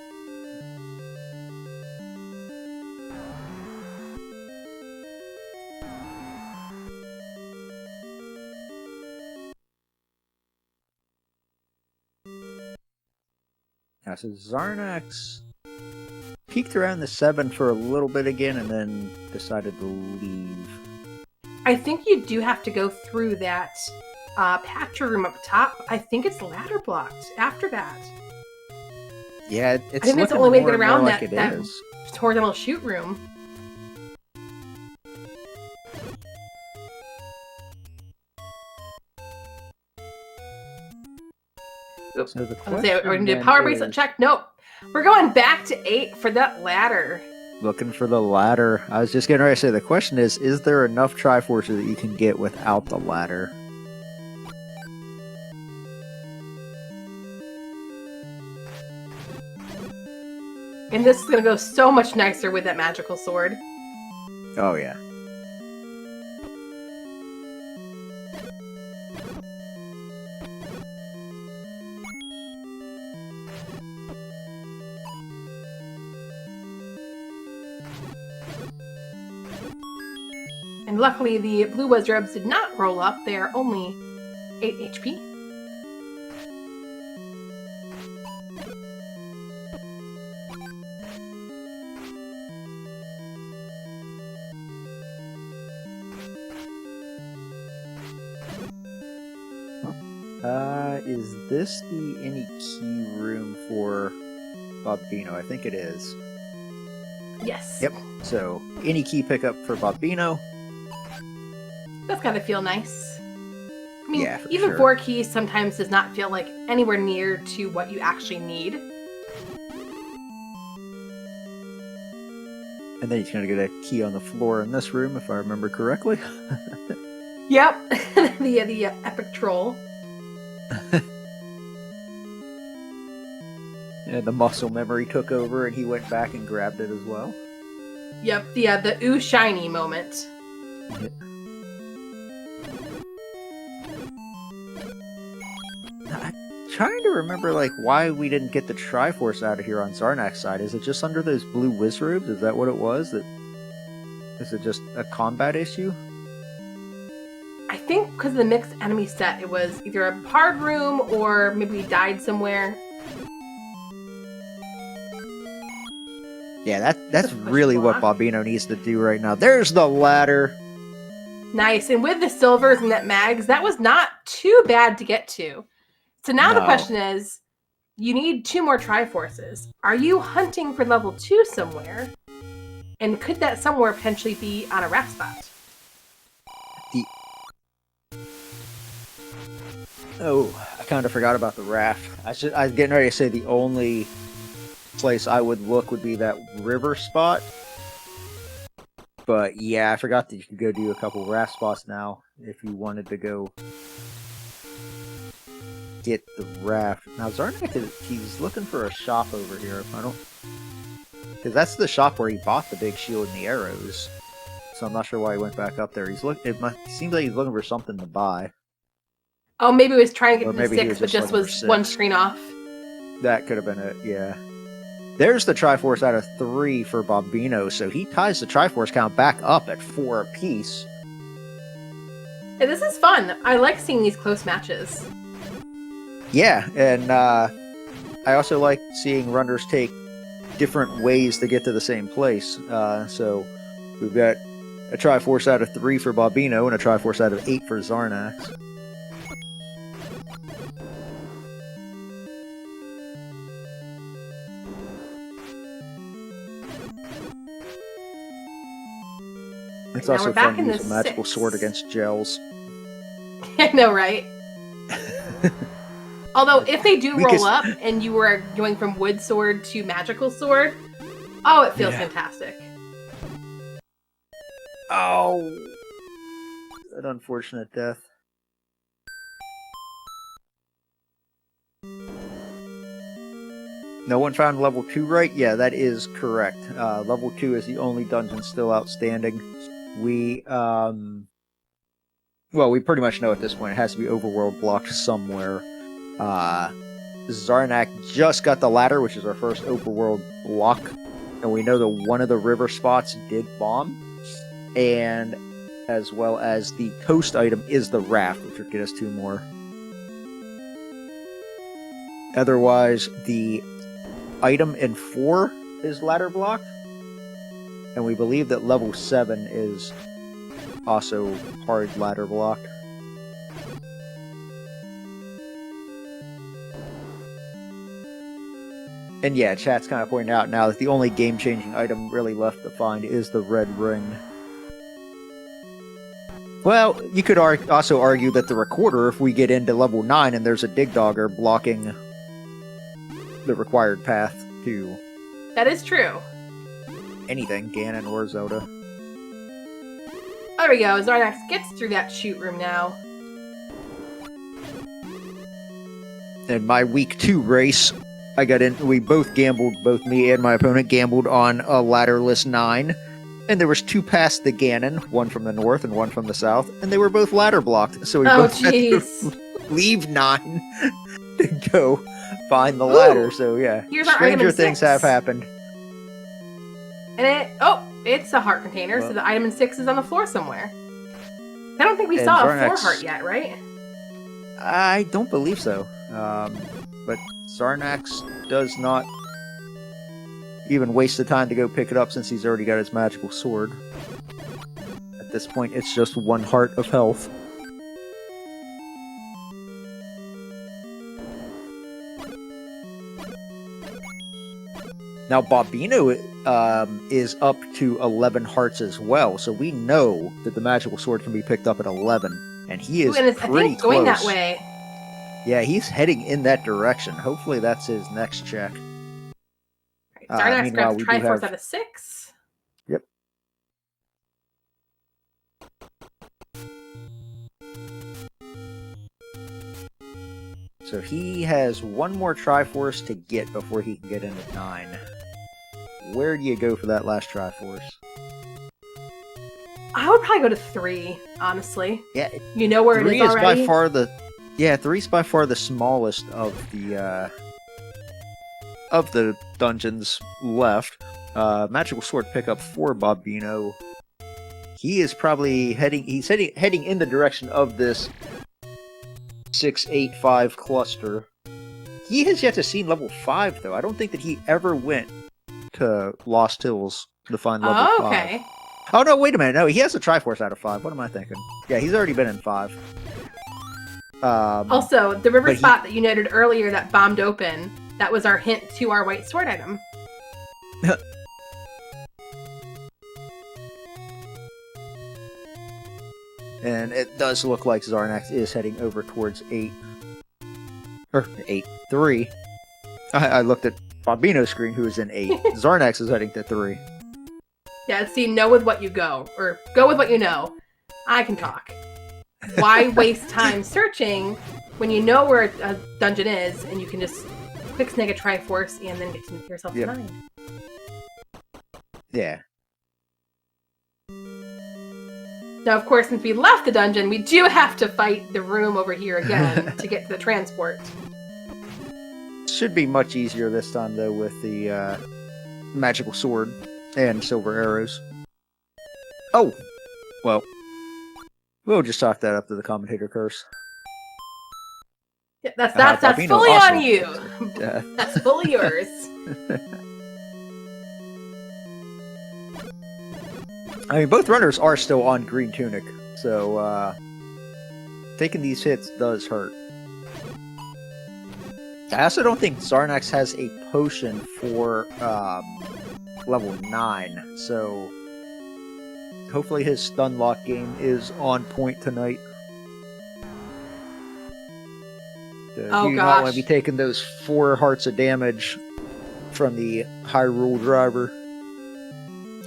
So Xarnax peeked around the 7 for a little bit again and then decided to leave. I think you do have to go through that patcher room up top. I think it's ladder blocked after that. Yeah, it's I think that's the only way to get around like that horizontal shoot room. Oops. So the We're going to do a power bracelet check. Nope. We're going back to 8 for that ladder. Looking for the ladder. I was just getting ready to say, the question is there enough Triforces that you can get without the ladder? And this is going to go so much nicer with that magical sword. Oh, yeah. And luckily, the blue Wizards did not roll up. They are only 8 HP. Is this the any key room for Bobino? I think it is. Yes. Yep. So, any key pickup for Bobino. That's gotta feel nice. I mean, yeah, even sure. 4 keys sometimes does not feel like anywhere near to what you actually need. And then he's going to get a key on the floor in this room, if I remember correctly. Yep. the epic troll. And the muscle memory took over, and he went back and grabbed it as well. Yep, the ooh shiny moment. Yeah. I'm trying to remember, like, why we didn't get the Triforce out of here on Xarnax's side. Is it just under those blue Wizrobes? Is that what it was? Is it just a combat issue? I think because of the mixed enemy set, it was either a hard room or maybe we died somewhere. Yeah, that's really what Bobino needs to do right now. There's the ladder. Nice. And with the silvers and that mags, that was not too bad to get to. So now the question is, you need 2 more Triforces. Are you hunting for level 2 somewhere? And could that somewhere potentially be on a raft spot? Oh, I kind of forgot about the raft. I was getting ready to say the only place I would look would be that river spot. But yeah, I forgot that you could go do a couple raft spots now if you wanted to go get the raft. Now Xarnax, he's looking for a shop over here. Because that's the shop where he bought the big shield and the arrows. So I'm not sure why he went back up there. It seems like he's looking for something to buy. Oh, maybe he was trying to get to the 6, but just was 1 screen off. That could have been it, yeah. There's the Triforce out of 3 for Bobino, so he ties the Triforce count back up at 4 apiece. Hey, this is fun. I like seeing these close matches. Yeah, and I also like seeing runners take different ways to get to the same place. So we've got a Triforce out of 3 for Bobino and a Triforce out of 8 for Xarnax. It's also fun to use a magical sword against gels. I know, right? Although, if they do roll up and you were going from wood sword to magical sword, oh, it feels fantastic. Oh! An unfortunate death. No one found level 2 right? Yeah, that is correct. Level 2 is the only dungeon still outstanding. We pretty much know at this point it has to be overworld blocked somewhere. Xarnax just got the ladder, which is our first overworld block, and we know that one of the river spots did bomb, and as well as the coast item is the raft, which would get us 2 more. Otherwise, the item in 4 is ladder blocked. And we believe that level 7 is also hard ladder blocked. And yeah, chat's kind of pointing out now that the only game-changing item really left to find is the red ring. Well, you could also argue that the recorder, if we get into level 9 and there's a dig dogger blocking the required path to... That is true. Anything, Ganon or Zelda. There we go, Xarnax gets through that shoot room now. In my week 2 race, I got in. We both gambled, both me and my opponent gambled on a ladderless 9. And there was 2 past the Ganon, one from the north and one from the south, and they were both ladder blocked. So we both had to leave 9 to go find the ladder. So yeah, stranger things have happened. And it's a heart container, so the item in 6 is on the floor somewhere. I don't think we saw a 4 heart yet, right? I don't believe so. But Xarnax does not even waste the time to go pick it up since he's already got his magical sword. At this point, it's just 1 heart of health. Now, Bobino is up to 11 hearts as well, so we know that the magical sword can be picked up at 11, and he is pretty close. Going that way. Yeah, he's heading in that direction. Hopefully that's his next check. Xarnax grabs Triforce out of 6. Yep. So he has 1 more Triforce to get before he can get into 9. Where do you go for that last Triforce? I would probably go to 3, honestly. Yeah. You know where it is already? 3's by far the smallest of the dungeons left. Magical Sword pickup for Bobino. He is probably heading in the direction of this 6-8-5 cluster. He has yet to see level 5 though. I don't think that he ever went to Lost Hills to find level 5. Okay. Oh no, wait a minute. No, he has a Triforce out of 5. What am I thinking? Yeah, he's already been in 5. Also, the river spot that you noted earlier that bombed open, that was our hint to our white sword item. And it does look like Xarnax is heading over towards 8. Or 8-3. I looked at Bobino's screen, who is in 8. Xarnax is heading to 3. Yeah, see, know with what you go. Or go with what you know. I can talk. Why waste time searching when you know where a dungeon is and you can just quick snag a Triforce and then get to yourself to 9? Yeah. Now, of course, since we left the dungeon, we do have to fight the room over here again to get to the transport. Should be much easier this time, though, with the magical sword and silver arrows. Oh! Well, we'll just talk that up to the commentator curse. Yeah, that's fully on you. That's fully yours. I mean, both runners are still on green tunic, so taking these hits does hurt. I also don't think Xarnax has a potion for level 9, so hopefully his stun lock game is on point tonight. You do not want to be taking those 4 hearts of damage from the Hyrule driver.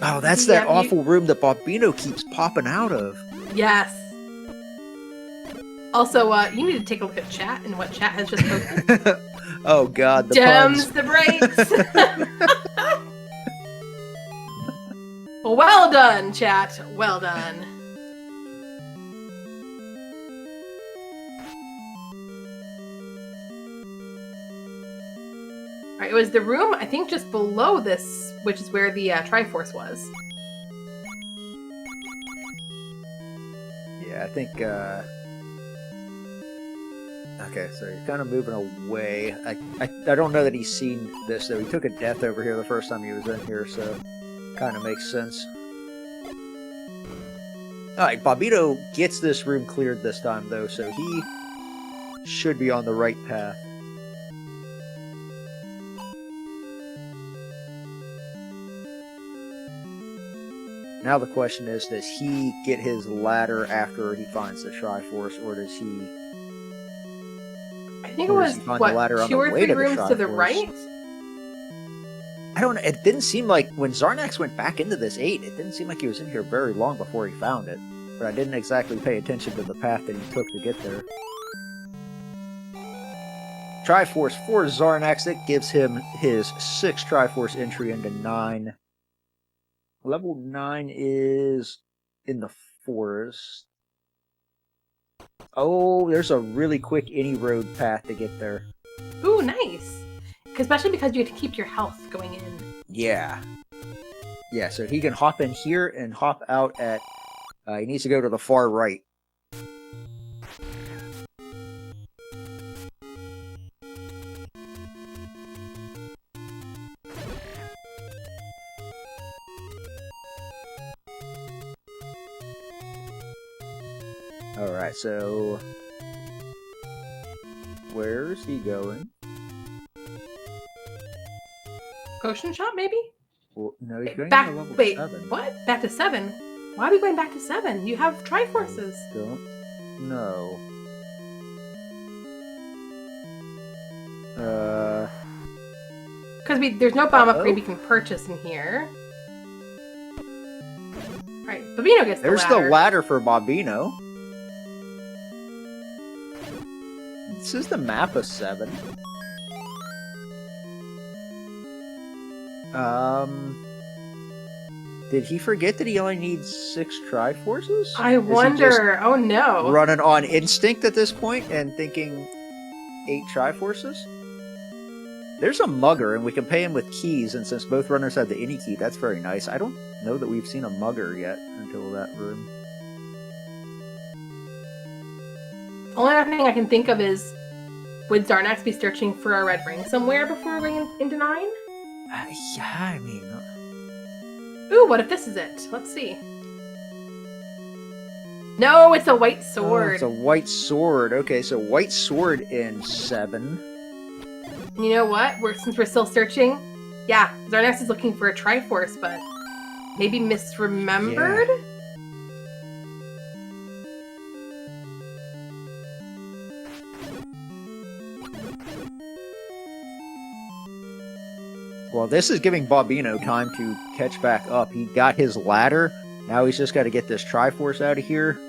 Oh, that's that awful room that Bobino keeps popping out of. Yes. Also, you need to take a look at chat and what chat has just posted. Oh God, the Gems, puns. the breaks. Well done, chat. Well done. All right, it was the room, I think, just below this, which is where the Triforce was. Yeah, I think Okay, so he's kind of moving away. I don't know that he's seen this, though. He took a death over here the first time he was in here, so kind of makes sense. Alright, Bobino gets this room cleared this time, though, so he should be on the right path. Now the question is, does he get his ladder after he finds the Triforce, or does he... I think it was, what, 2 or 3 rooms to the right? I don't know. It didn't seem like, when Xarnax went back into this 8, it didn't seem like he was in here very long before he found it. But I didn't exactly pay attention to the path that he took to get there. Triforce for Xarnax, that gives him his 6th Triforce entry into 9. Level 9 is in the forest. Oh, there's a really quick any road path to get there. Ooh, nice. Especially because you have to keep your health going in. Yeah. Yeah, so he can hop in here and hop out at... he needs to go to the far right. Alright, so... where's he going? Potion shop, maybe? Well, no, he's going back, to level wait, 7. What? Back to 7? Why are we going back to 7? You have Triforces. I don't know. Because there's no bomb upgrade we can purchase in here. Alright, Bobino gets the ladder. There's the ladder for Bobino. This is the map of 7. Did he forget that he only needs 6 Triforces? I wonder. Oh no. Running on instinct at this point and thinking 8 Triforces? There's a mugger, and we can pay him with keys, and since both runners have the any key, that's very nice. I don't know that we've seen a mugger yet until that room. Only other thing I can think of is, would Xarnax be searching for a red ring somewhere before going into 9? Yeah, I mean... Ooh, what if this is it? Let's see. No, it's a white sword. Oh, it's a white sword. Okay, so white sword in 7. And you know what? Since we're still searching, yeah, Xarnax is looking for a Triforce, but maybe misremembered? Yeah. Well, this is giving Bobino time to catch back up. He got his ladder. Now he's just got to get this Triforce out of here.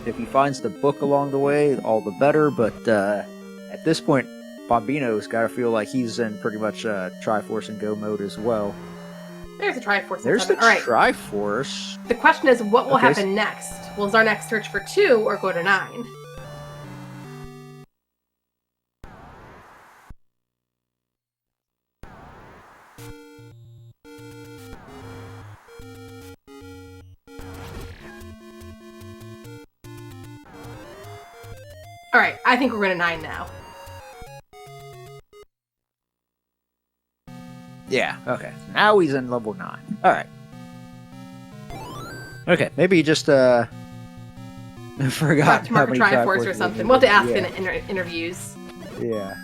If he finds the book along the way, all the better. But at this point, Bobino's got to feel like he's in pretty much Triforce and Go mode as well. There's a Triforce. There's the Triforce. The question is, what will happen next? Will Xarnax search for 2 or go to 9? Alright, I think we're going to 9 now. Yeah, okay. Now he's in level 9. Alright. Okay, maybe he just forgot to mark a Triforce or something. We'll have to ask in interviews. Yeah.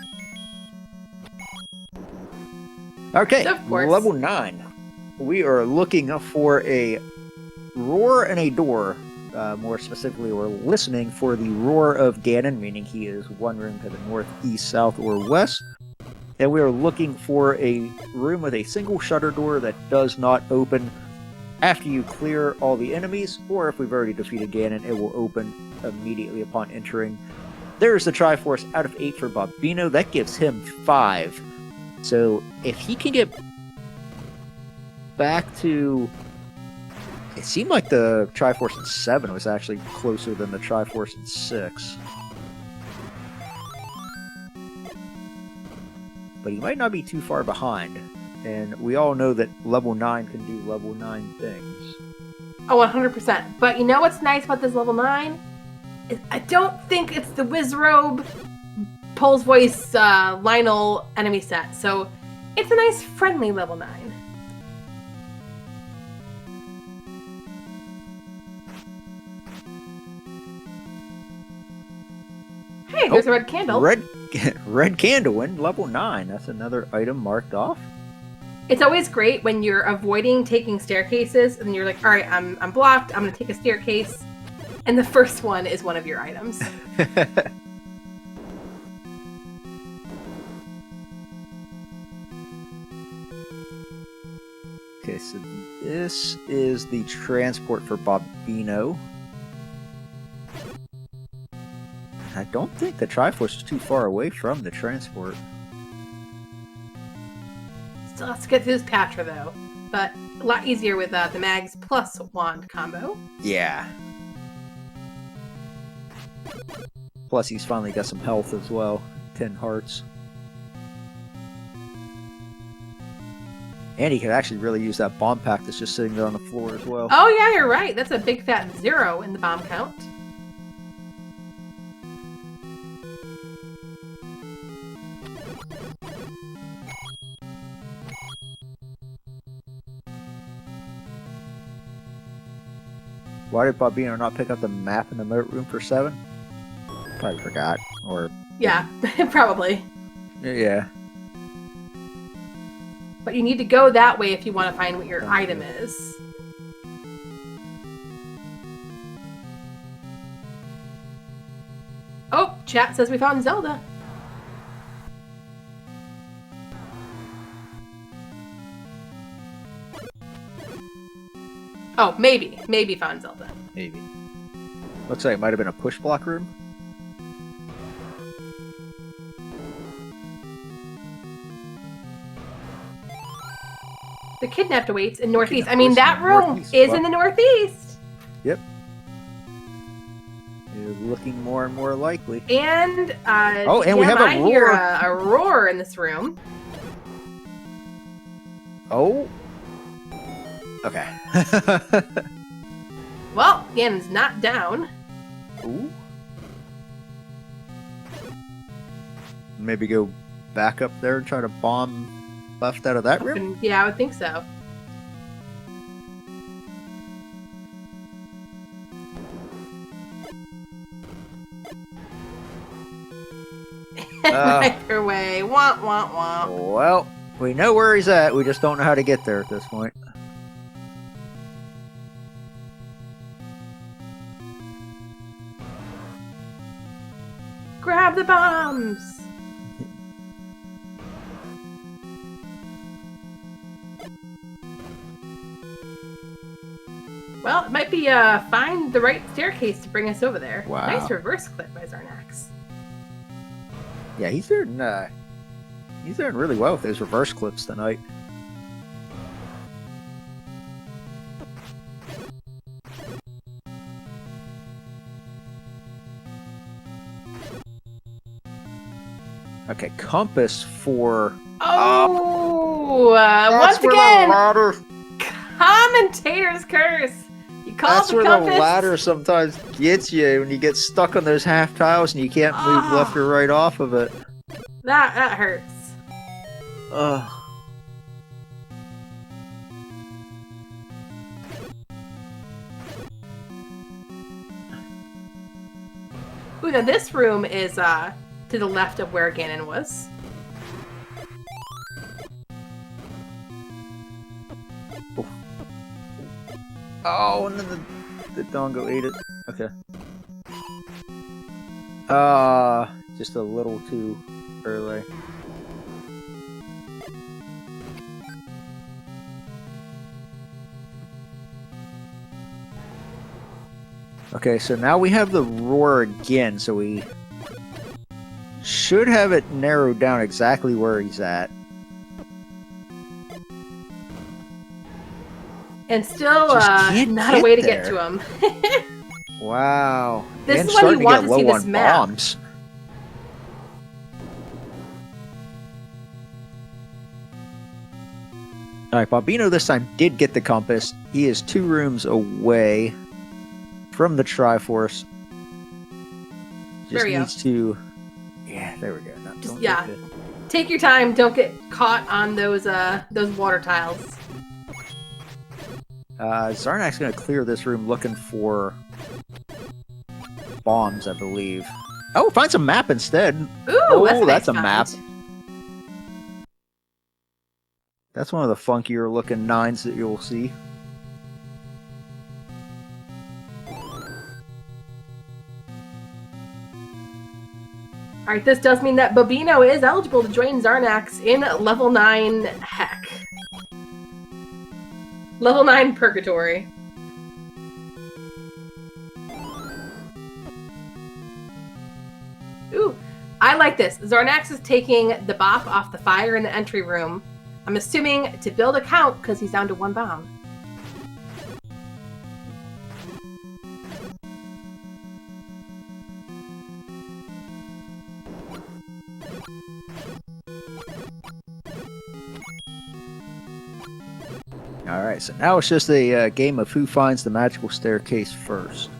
Okay, level 9. We are looking for a roar and a door. More specifically, we're listening for the roar of Ganon, meaning he is one room to the north, east, south, or west. And we are looking for a room with a single shutter door that does not open after you clear all the enemies, or if we've already defeated Ganon, it will open immediately upon entering. There's the Triforce out of 8 for Bobino. That gives him 5. So if he can get back to... It seemed like the Triforce in 7 was actually closer than the Triforce in 6. But he might not be too far behind. And we all know that level 9 can do level 9 things. Oh, 100%. But you know what's nice about this level 9? I don't think it's the Wizrobe, Pole's Voice, Lionel enemy set. So it's a nice, friendly level 9. Hey, there's a red candle. Red candle in level 9. That's another item marked off. It's always great when you're avoiding taking staircases and you're like, all right, I'm blocked. I'm going to take a staircase. And the first one is one of your items. Okay, so this is the transport for Bobino. I don't think the Triforce is too far away from the transport. Still has to get through this Patra, though. But a lot easier with the Mags plus Wand combo. Yeah. Plus, he's finally got some health as well. 10 hearts. And he could actually really use that bomb pack that's just sitting there on the floor as well. Oh, yeah, you're right. That's a big fat 0 in the bomb count. Why did Bobino not pick up the map in the moat room for 7? Probably forgot. Or yeah, probably. Yeah. But you need to go that way if you want to find what your item is. Oh, chat says we found Zelda. Oh, maybe. Maybe found Zelda. Maybe. Looks like it might have been a push block room. The kidnapped awaits in Northeast. I mean, that room is in the Northeast. Yep. It's looking more and more likely. And, and we have a roar. Hear a roar in this room. Oh. Okay. Well, Ganon's not down. Ooh. Maybe go back up there and try to bomb left out of that room? Yeah, I would think so. Microwave. Wah, wah, wah. Well, we know where he's at. We just don't know how to get there at this point. Grab the bombs! Well, it might be find the right staircase to bring us over there. Wow. Nice reverse clip by Xarnax. Yeah, he's doing really well with those reverse clips tonight. Okay, compass for once again, commentator's curse. You call that's the where compass. the ladder sometimes gets you when you get stuck on those half tiles and you can't move left or right off of it. That hurts. Ugh. Ooh, now this room is to the left of where Ganon was. Oh, and then the Dongo ate it. Okay. Just a little too early. Okay, so now we have the roar again, so we should have it narrowed down exactly where he's at. And still not a way to get to him. Wow. This and is when you want to low see this on map. Bombs. All right, Bobino this time did get the compass. He is 2 rooms away from the Triforce. Just needs to... Yeah, there we go. No, just, yeah. Take your time. Don't get caught on those water tiles. Xarnax going to clear this room looking for bombs, I believe. Oh, finds a map instead. Ooh, oh, that's a map. That's one of the funkier looking 9s that you'll see. Alright, this does mean that Bobino is eligible to join Xarnax in level 9 Heck. Level 9 Purgatory. Ooh, I like this. Xarnax is taking the bop off the fire in the entry room. I'm assuming to build a count because he's down to 1 bomb. Alright, so now it's just a game of who finds the magical staircase first.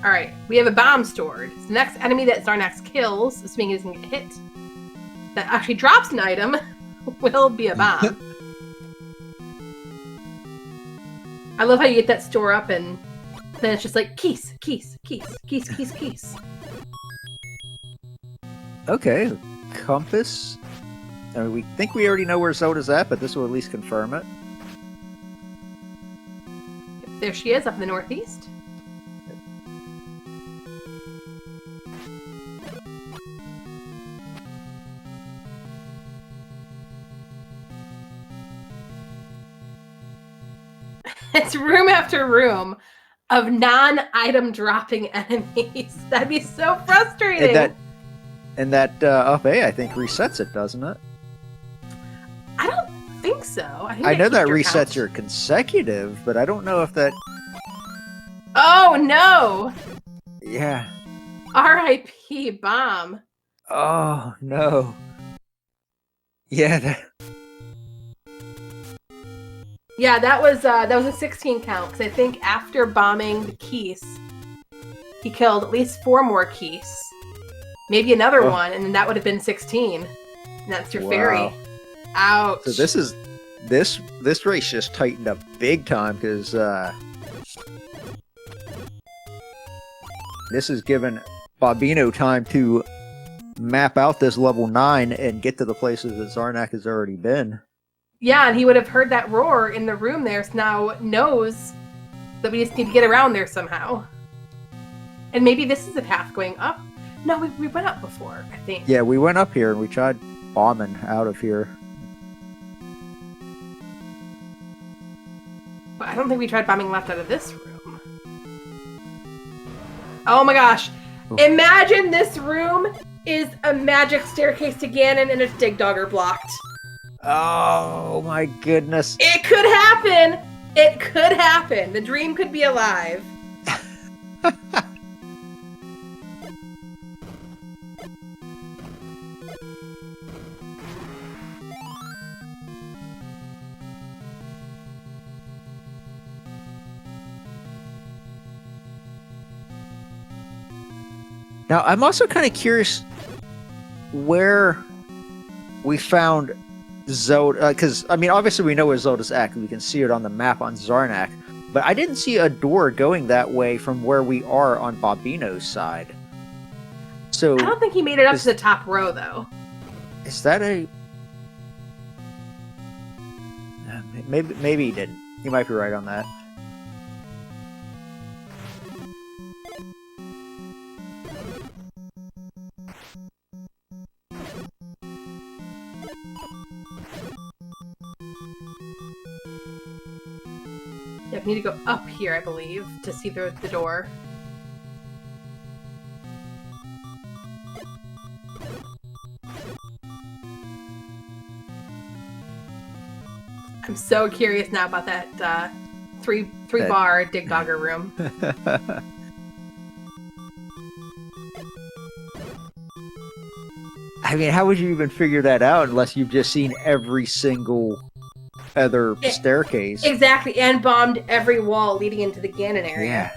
Alright, we have a bomb stored. So the next enemy that Xarnax kills, assuming he doesn't get hit, that actually drops an item, will be a bomb. I love how you get that store up and then it's just like, keys, keys, keys, keys, keys, keys. Okay, compass. I mean, we think we already know where Zelda's at, but this will at least confirm it. There she is, up in the northeast. It's room after room of non-item dropping enemies. That'd be so frustrating. And that up A, I think, resets it, doesn't it? I don't think so. I know that resets your consecutive, but I don't know if that... Oh, no! Yeah. R.I.P. Bomb. Oh, no. Yeah, that... Yeah, that was a 16 count, because I think after bombing the Keese, he killed at least 4 more Keese. Maybe another one, and then that would have been 16. And that's your fairy. Ouch. So this race just tightened up big time, because this has given Bobino time to map out this level 9 and get to the places that Xarnax has already been. Yeah, and he would have heard that roar in the room there, so now knows that we just need to get around there somehow. And maybe this is a path going up. No, we went up before, I think. Yeah, we went up here and we tried bombing out of here. But I don't think we tried bombing left out of this room. Oh my gosh. Ooh. Imagine this room is a magic staircase to Ganon and its dig dogger blocked. Oh my goodness. It could happen. It could happen. The dream could be alive. Now, I'm also kind of curious where we found Zelda, because, I mean, obviously we know where Zelda's at, we can see it on the map on Xarnax, but I didn't see a door going that way from where we are on Bobino's side. So I don't think he made it up to the top row, though. Is that a... Maybe he didn't. You might be right on that. Yeah, we need to go up here, I believe, to see the door. I'm so curious now about that three bar dig dogger room. I mean, how would you even figure that out unless you've just seen every single other staircase? Exactly, and bombed every wall leading into the Ganon area. Yeah.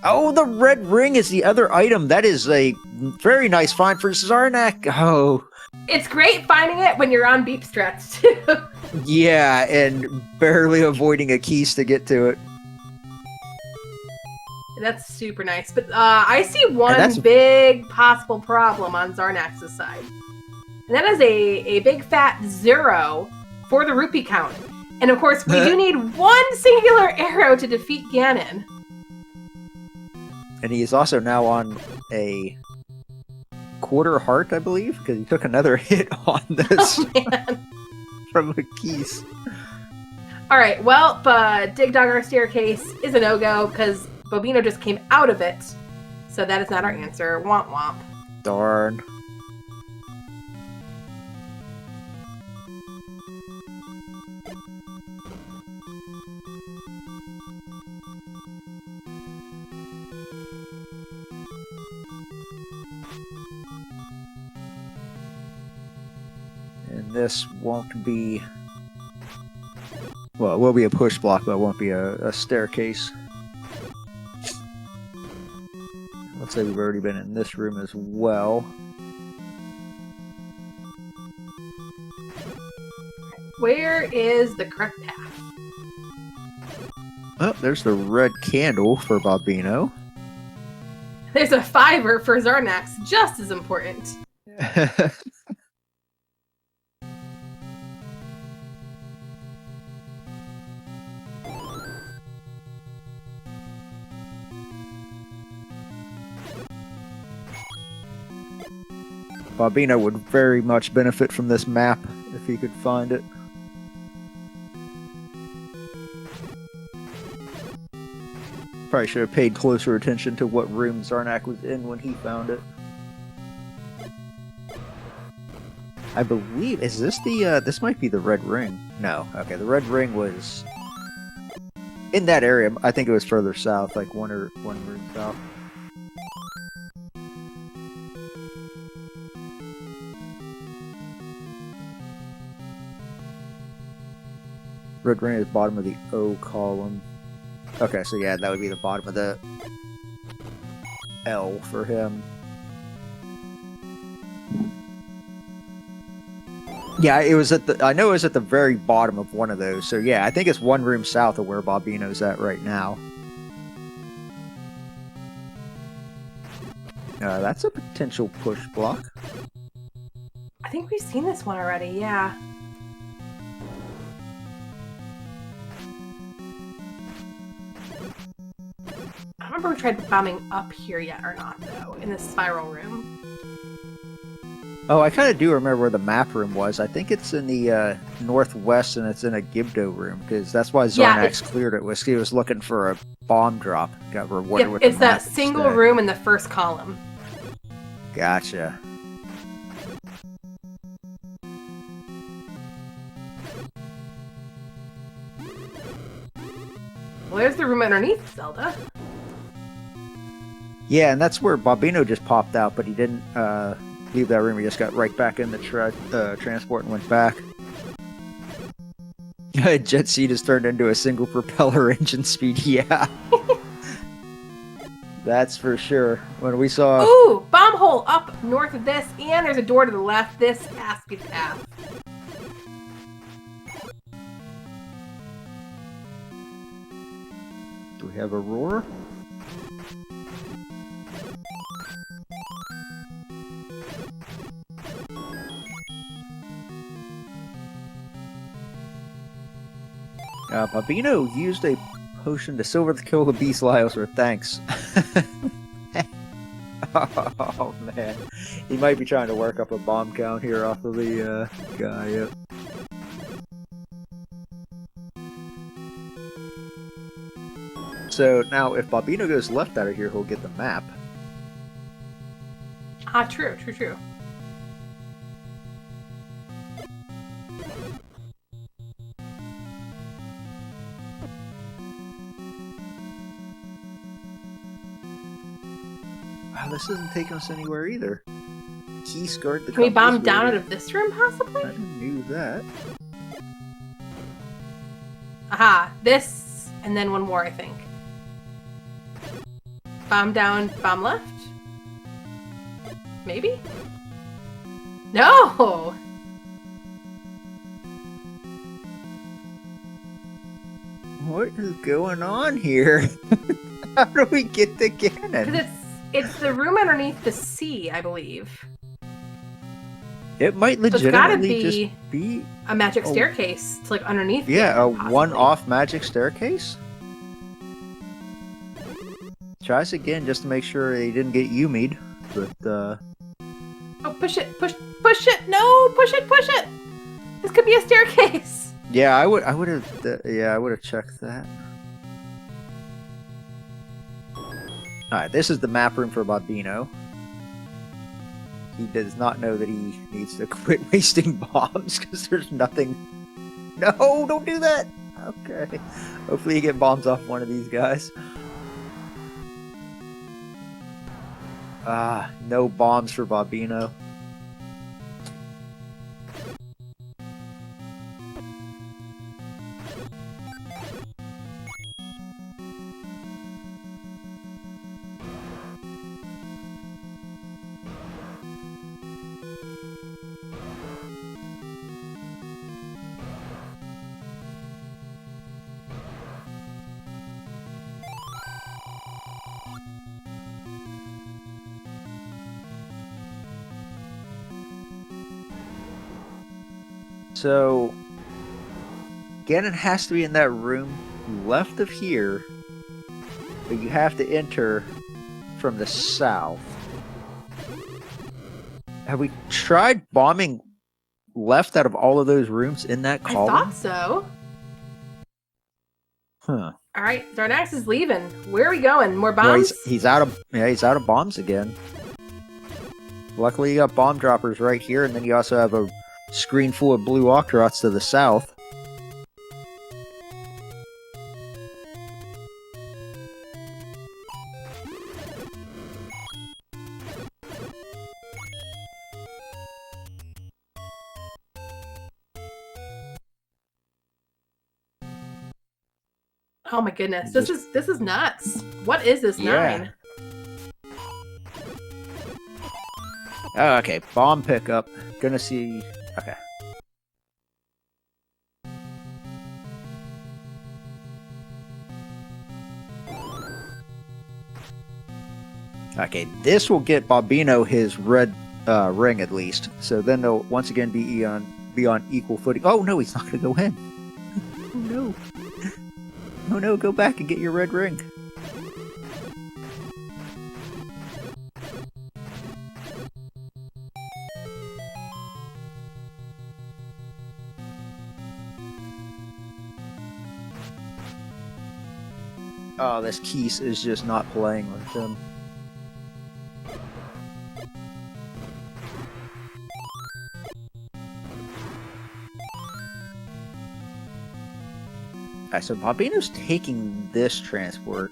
Oh, the red ring is the other item. That is a very nice find for Xarnax. Oh. It's great finding it when you're on beep strats, too. Yeah, and barely avoiding a keys to get to it. That's super nice. But I see one big possible problem on Xarnax's side. And that is a big fat 0 for the rupee count. And of course, we do need one singular arrow to defeat Ganon. And he is also now on a quarter heart, I believe, because he took another hit on this from a keys. All right, well, Dig Dog Our Staircase is a no-go because Bobino just came out of it. So that is not our answer. Womp womp. Darn. And this won't be... Well, it will be a push block, but it won't be a staircase. Looks like we've already been in this room as well. Where is the correct path? Oh, there's the red candle for Bobino. There's a 5er for Xarnax, just as important. Bobino would very much benefit from this map if he could find it. Probably should have paid closer attention to what room Xarnax was in when he found it. I believe, is this the, this might be the red ring. No, okay, the red ring was in that area. I think it was further south, like one room south. Red ring is bottom of the O column. Okay, so yeah, that would be the bottom of the L for him. Yeah, it was at the... I know it was at the very bottom of one of those. So yeah, I think it's one room south of where Bobino's at right now. That's a potential push block. I think we've seen this one already, yeah. I don't remember we tried bombing up here yet or not, though, in the spiral room. Oh, I kind of do remember where the map room was. I think it's in the northwest, and it's in a Gibdo room, because that's why Xarnax cleared it. He was looking for a bomb drop. Got rewarded with it's that single room in the first column. Gotcha. Well, there's the room underneath Zelda. Yeah, and that's where Bobino just popped out, but he didn't leave that room. He just got right back in the transport and went back. Jet Seat has turned into a single propeller engine speed, yeah. That's for sure. When we saw... Ooh! Bomb hole up north of this, and there's a door to the left. This has to be the path. Do we have a roar? Bobino used a potion to silver to kill the beast Lyosor. Thanks. Oh man, he might be trying to work up a bomb count here off of the guy. Yep. So now, if Bobino goes left out of here, he'll get the map. Ah, true. this isn't taking us anywhere either. Keys guard the Can we bomb compass, down maybe. out of this room, possibly? I knew that. Aha, this, and then one more, I think. Bomb down, bomb left? Maybe? No! What is going on here? How do we get to Ganon? Because it's the room underneath the sea, I believe. It might So it's gotta legitimately be just be a magic staircase to like underneath. yeah, a possibly. one-off magic staircase. Try this again just to make sure they didn't get Yumi'd. But Oh, push it, push it! No, push it! This could be a staircase. yeah, I would have checked that. All right, this is the map room for Bobino. He does not know that he needs to quit wasting bombs because there's nothing. No, don't do that. Okay, hopefully you get bombs off one of these guys. No bombs for Bobino. So, Ganon has to be in that room left of here, but you have to enter from the south. Have we tried bombing left out of all of those rooms in that I column? thought so. Huh. All right, Xarnax is leaving. Where are we going? More Well, bombs? he's out of bombs again. Luckily, you got bomb droppers right here, and then you also have a screen full of blue Octorots to the south. Oh my goodness, this is nuts. What is this Yeah. 9? Oh, okay, bomb pickup. Gonna see. Okay. Okay, this will get Bobino his red ring at least. So then they'll once again be on equal footing. Oh no, he's not gonna go in. Oh no. Oh no, go back and get your red ring. Oh, this Keese is just not playing with him. Alright, so Bobino's taking this transport.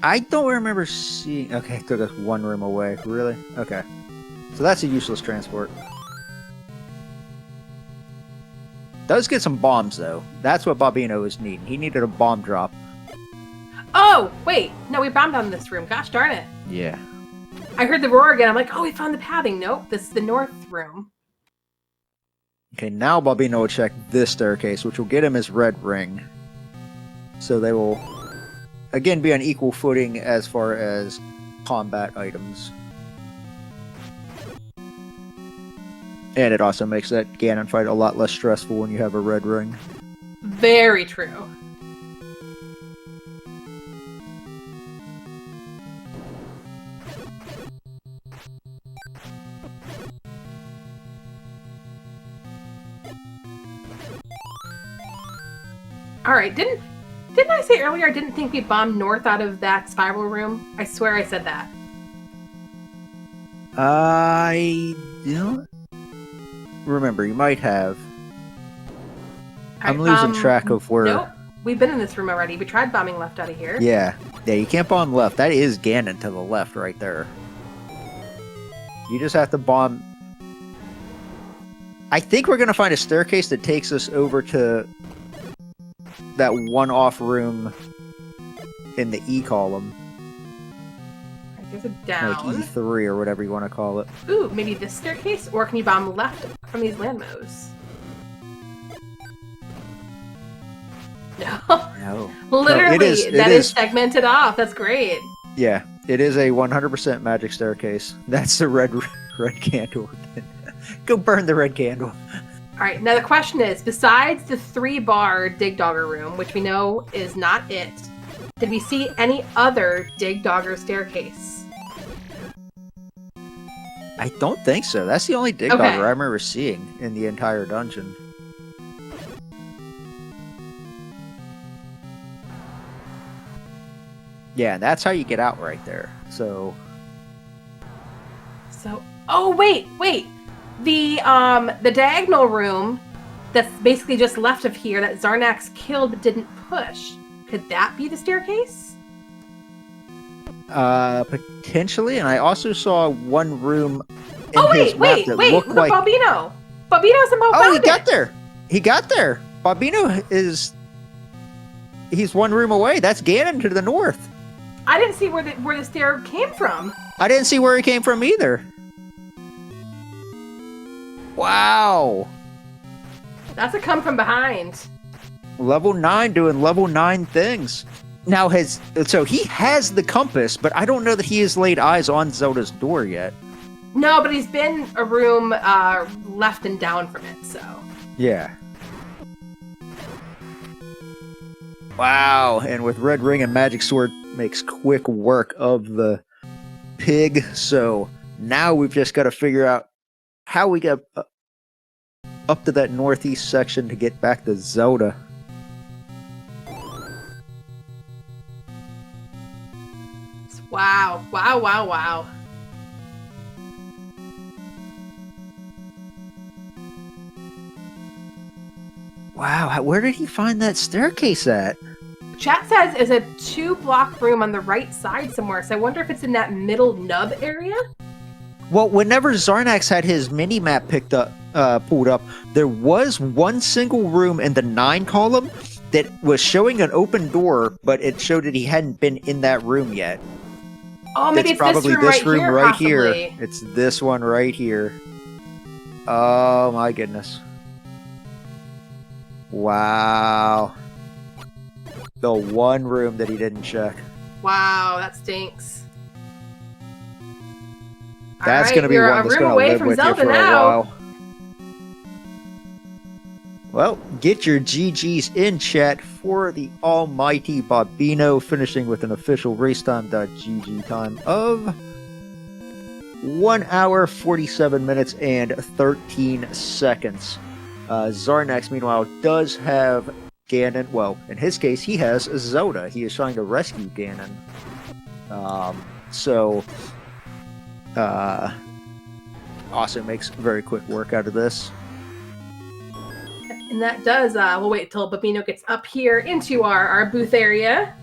I don't remember seeing... Okay, it took us one room away. Really? Okay. So that's a useless transport. Does get some bombs, though. That's what Bobino is needing. He needed a bomb drop. Oh, wait. No, we bombed down this room. Gosh darn it. Yeah. I heard the roar again. I'm like, oh, we found the pathing. Nope, this is the north room. Okay, now Bobino will check this staircase, which will get him his red ring. So they will, again, be on equal footing as far as combat items. And it also makes that Ganon fight a lot less stressful when you have a red ring. Very true. All right, didn't I say earlier I didn't think we bombed north out of that spiral room? I swear I said that. I don't remember. You might have. I'm losing track of where. Nope. We've been in this room already. We tried bombing left out of here. Yeah, you can't bomb left. That is Ganon to the left right there. You just have to bomb. I think we're going to find a staircase that takes us over to that one-off room in the E column. There's a down. Like E3 or whatever you want to call it. Ooh, maybe this staircase? Or can you bomb left from these landmos? No. Literally, no, it is segmented off. That's great. Yeah, it is a 100% magic staircase. That's the red candle. Go burn the red candle. All right, now the question is, besides the 3-bar Dig Dogger room, which we know is not it, did we see any other Dig Dogger staircase? I don't think so. That's the only Dig Dogger I remember seeing in the entire dungeon. Yeah, and that's how you get out right there. So, oh wait. The diagonal room that's basically just left of here that Xarnax killed but didn't push. Could that be the staircase? Potentially, and I also saw one room in wait, like Bobino. Bobino somehow found it. He got there. Bobino he's one room away. That's Ganon to the north. I didn't see where the stair came from. I didn't see where he came from either. Wow. That's a come from behind. Level 9 doing level 9 things. Now so he has the compass, but I don't know that he has laid eyes on Zelda's door yet. No, but he's been a room left and down from it, so. Yeah. Wow, and with Red Ring and Magic Sword makes quick work of the pig, so now we've just got to figure out how we get up to that northeast section to get back to Zelda. Wow. Wow, where did he find that staircase at? Chat says it's a 2-block room on the right side somewhere, so I wonder if it's in that middle nub area? Well, whenever Xarnax had his mini-map pulled up, there was one single room in the 9 column that was showing an open door, but it showed that he hadn't been in that room yet. Oh, maybe it's probably this room right here. It's this one right here. Oh my goodness. Wow. The one room that he didn't check. Wow, that stinks. That's going to be one that's going to live with you for a while. Well, get your GGs in chat for the almighty Bobino, finishing with an official racetime.gg time of 1 hour, 47 minutes, and 13 seconds. Xarnax, meanwhile, does have Ganon. Well, in his case, he has Zelda. He is trying to rescue Ganon. Also makes very quick work out of this. And that does, we'll wait till Bobino gets up here into our booth area.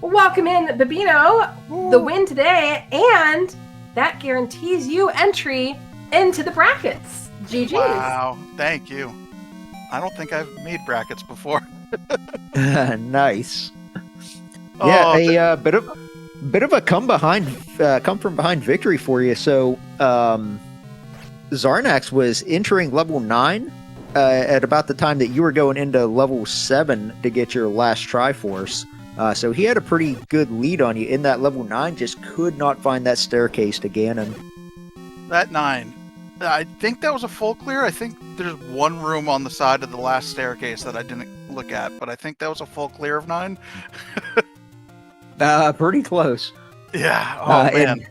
Welcome in, Bobino, the win today, and that guarantees you entry into the brackets. GG's. Wow, thank you. I don't think I've made brackets before. Nice. Yeah, a bit of a come from behind victory for you. So, Xarnax was entering level 9 at about the time that you were going into level 7 to get your last Triforce. So he had a pretty good lead on you in that level 9, just could not find that staircase to Ganon. That 9. I think that was a full clear. I think there's one room on the side of the last staircase that I didn't look at, but I think that was a full clear of 9. Pretty close. Yeah. Oh, man.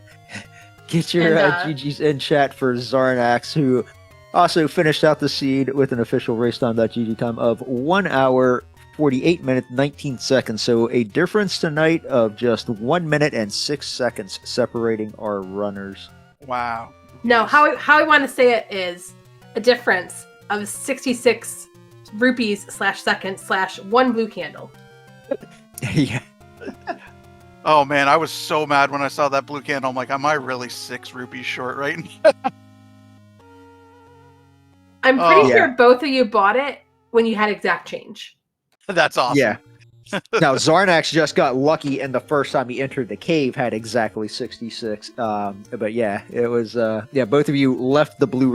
Get your GG's in chat for Xarnax, who also finished out the seed with an official racetime.gg time of 1 hour, 48 minutes, 19 seconds. So a difference tonight of just 1 minute and 6 seconds separating our runners. Wow. No, how I want to say it is a difference of 66 rupees/seconds/1 blue candle. Yeah. Oh man, I was so mad when I saw that blue candle. I'm like, am I really 6 rupees short right now? I'm pretty Yeah. sure both of you bought it when you had exact change. That's awesome. Yeah. Now, Xarnax just got lucky, and the first time he entered the cave had exactly 66. But yeah, it was both of you left the blue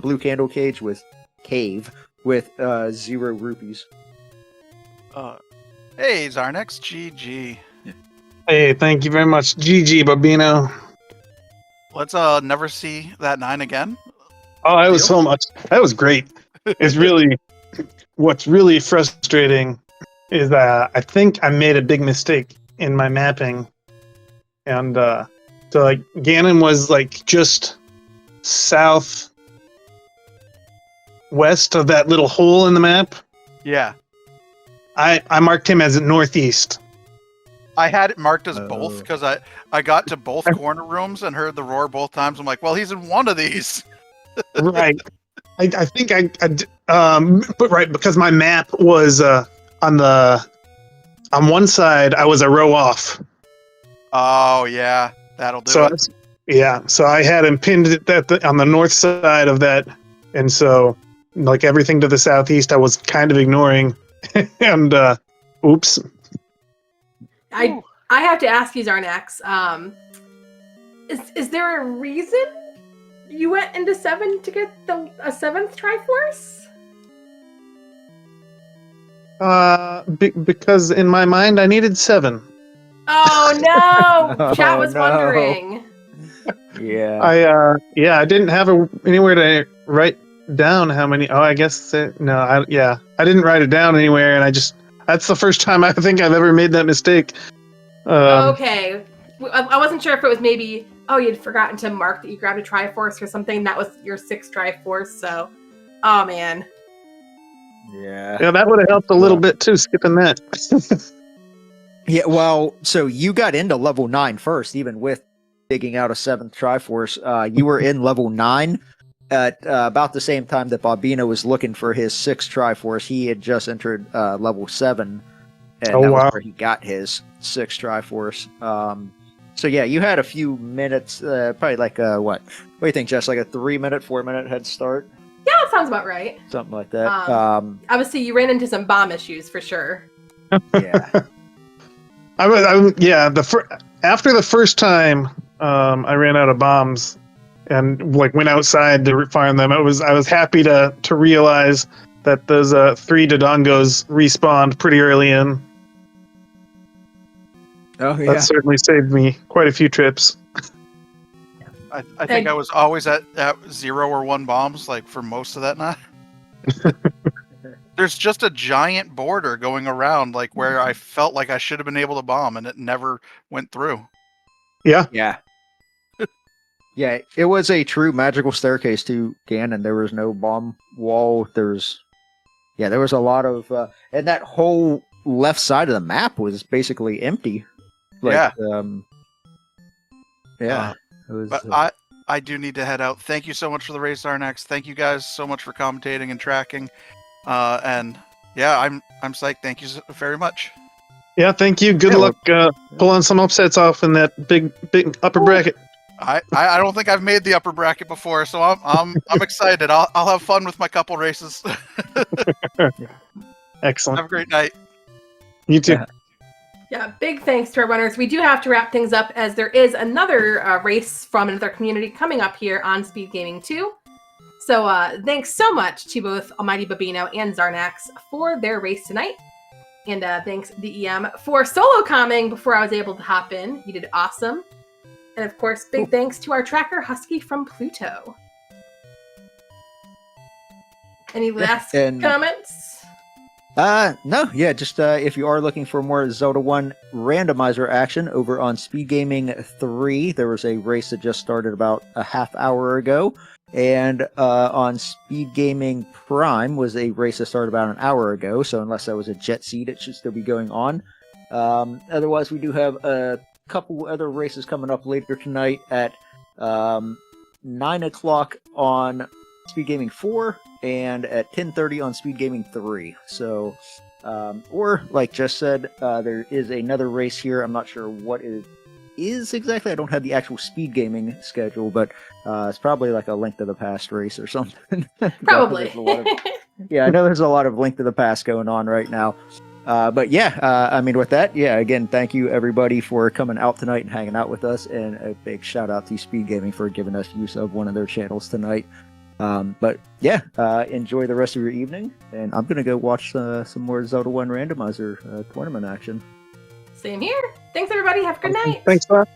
blue candle cage with 0 rupees. Hey, Xarnax, GG. Hey, thank you very much. GG, Babino. Let's never see that 9 again. Oh, that was Deal? so much. That was great. It's really, what's really frustrating is that I think I made a big mistake in my mapping. And so like Ganon was like just south west of that little hole in the map. Yeah. I marked him as northeast. I had it marked as both because I got to both corner rooms and heard the roar both times. I'm like, well, he's in one of these. Right. I think but right, because my map was on one side I was a row off. Oh yeah, that'll do it. Yeah, so I had him pinned on the north side of that, and so like everything to the southeast I was kind of ignoring. And oops. I have to ask you, Xarnax, is there a reason you went into 7 to get a 7th Triforce? Because in my mind I needed 7. Oh no! Chat was no. wondering. Yeah. I didn't have anywhere to write down how many. Oh, I guess I didn't write it down anywhere, and that's the first time I think I've ever made that mistake. Okay, I wasn't sure if it was maybe you'd forgotten to mark that you grabbed a Triforce or something. That was your 6th Triforce. So, oh man. Yeah, that would have helped a little bit too, skipping that. Yeah, well, so you got into level 9 first, even with digging out a 7th Triforce. You were in level 9 at about the same time that Bobino was looking for his 6th Triforce. He had just entered level 7, and that was where he got his 6th Triforce. So yeah, you had a few minutes, probably like what do you think, Jess? Like a 3-minute, 4-minute head start? Yeah, that sounds about right. Something like that. Obviously, you ran into some bomb issues for sure. Yeah. After the first time I ran out of bombs and like went outside to find them, I was happy to realize that those 3 Dodongos respawned pretty early in. Oh yeah. That certainly saved me quite a few trips. I think I was always at 0 or 1 bombs like for most of that night. There's just a giant border going around, like where I felt like I should have been able to bomb, and it never went through. Yeah. Yeah. Yeah, it was a true magical staircase to Ganon. There was no bomb wall. There was a lot of, and that whole left side of the map was basically empty. Like, it was. But I do need to head out. Thank you so much for the race, Xarnax. Thank you guys so much for commentating and tracking. And yeah, I'm psyched. Thank you very much. Yeah, thank you. Good luck pulling some upsets off in that big upper bracket. I don't think I've made the upper bracket before, so I'm excited. I'll have fun with my couple races. Excellent. Have a great night. You too. Yeah, big thanks to our runners. We do have to wrap things up as there is another race from another community coming up here on SpeedGaming 2. So thanks so much to both AlmightyBobino and Xarnax for their race tonight. And thanks DEM for solo comming before I was able to hop in. You did awesome. And of course, big thanks to our tracker Husky from Pluto. Any last comments? No, yeah, just if you are looking for more Zelda 1 randomizer action over on SpeedGaming 3, there was a race that just started about a half hour ago. And on SpeedGaming Prime was a race that started about an hour ago. So unless that was a jet seat, it should still be going on. Otherwise, we do have a couple other races coming up later tonight at 9 o'clock on SpeedGaming 4 and at 10:30 on SpeedGaming 3. So, or like Jess said, there is another race here. I'm not sure what it is exactly. I don't have the actual SpeedGaming schedule, but it's probably like a Link to the Past race or something. Probably. Yeah, I know there's a lot of Link to the Past going on right now. But yeah, I mean, with that, yeah, again, thank you everybody for coming out tonight and hanging out with us, and a big shout out to SpeedGaming for giving us use of one of their channels tonight. But yeah, enjoy the rest of your evening, and I'm gonna go watch some more Zelda 1 Randomizer tournament action. Same here. Thanks, everybody. Have a good night. Thanks, Bob.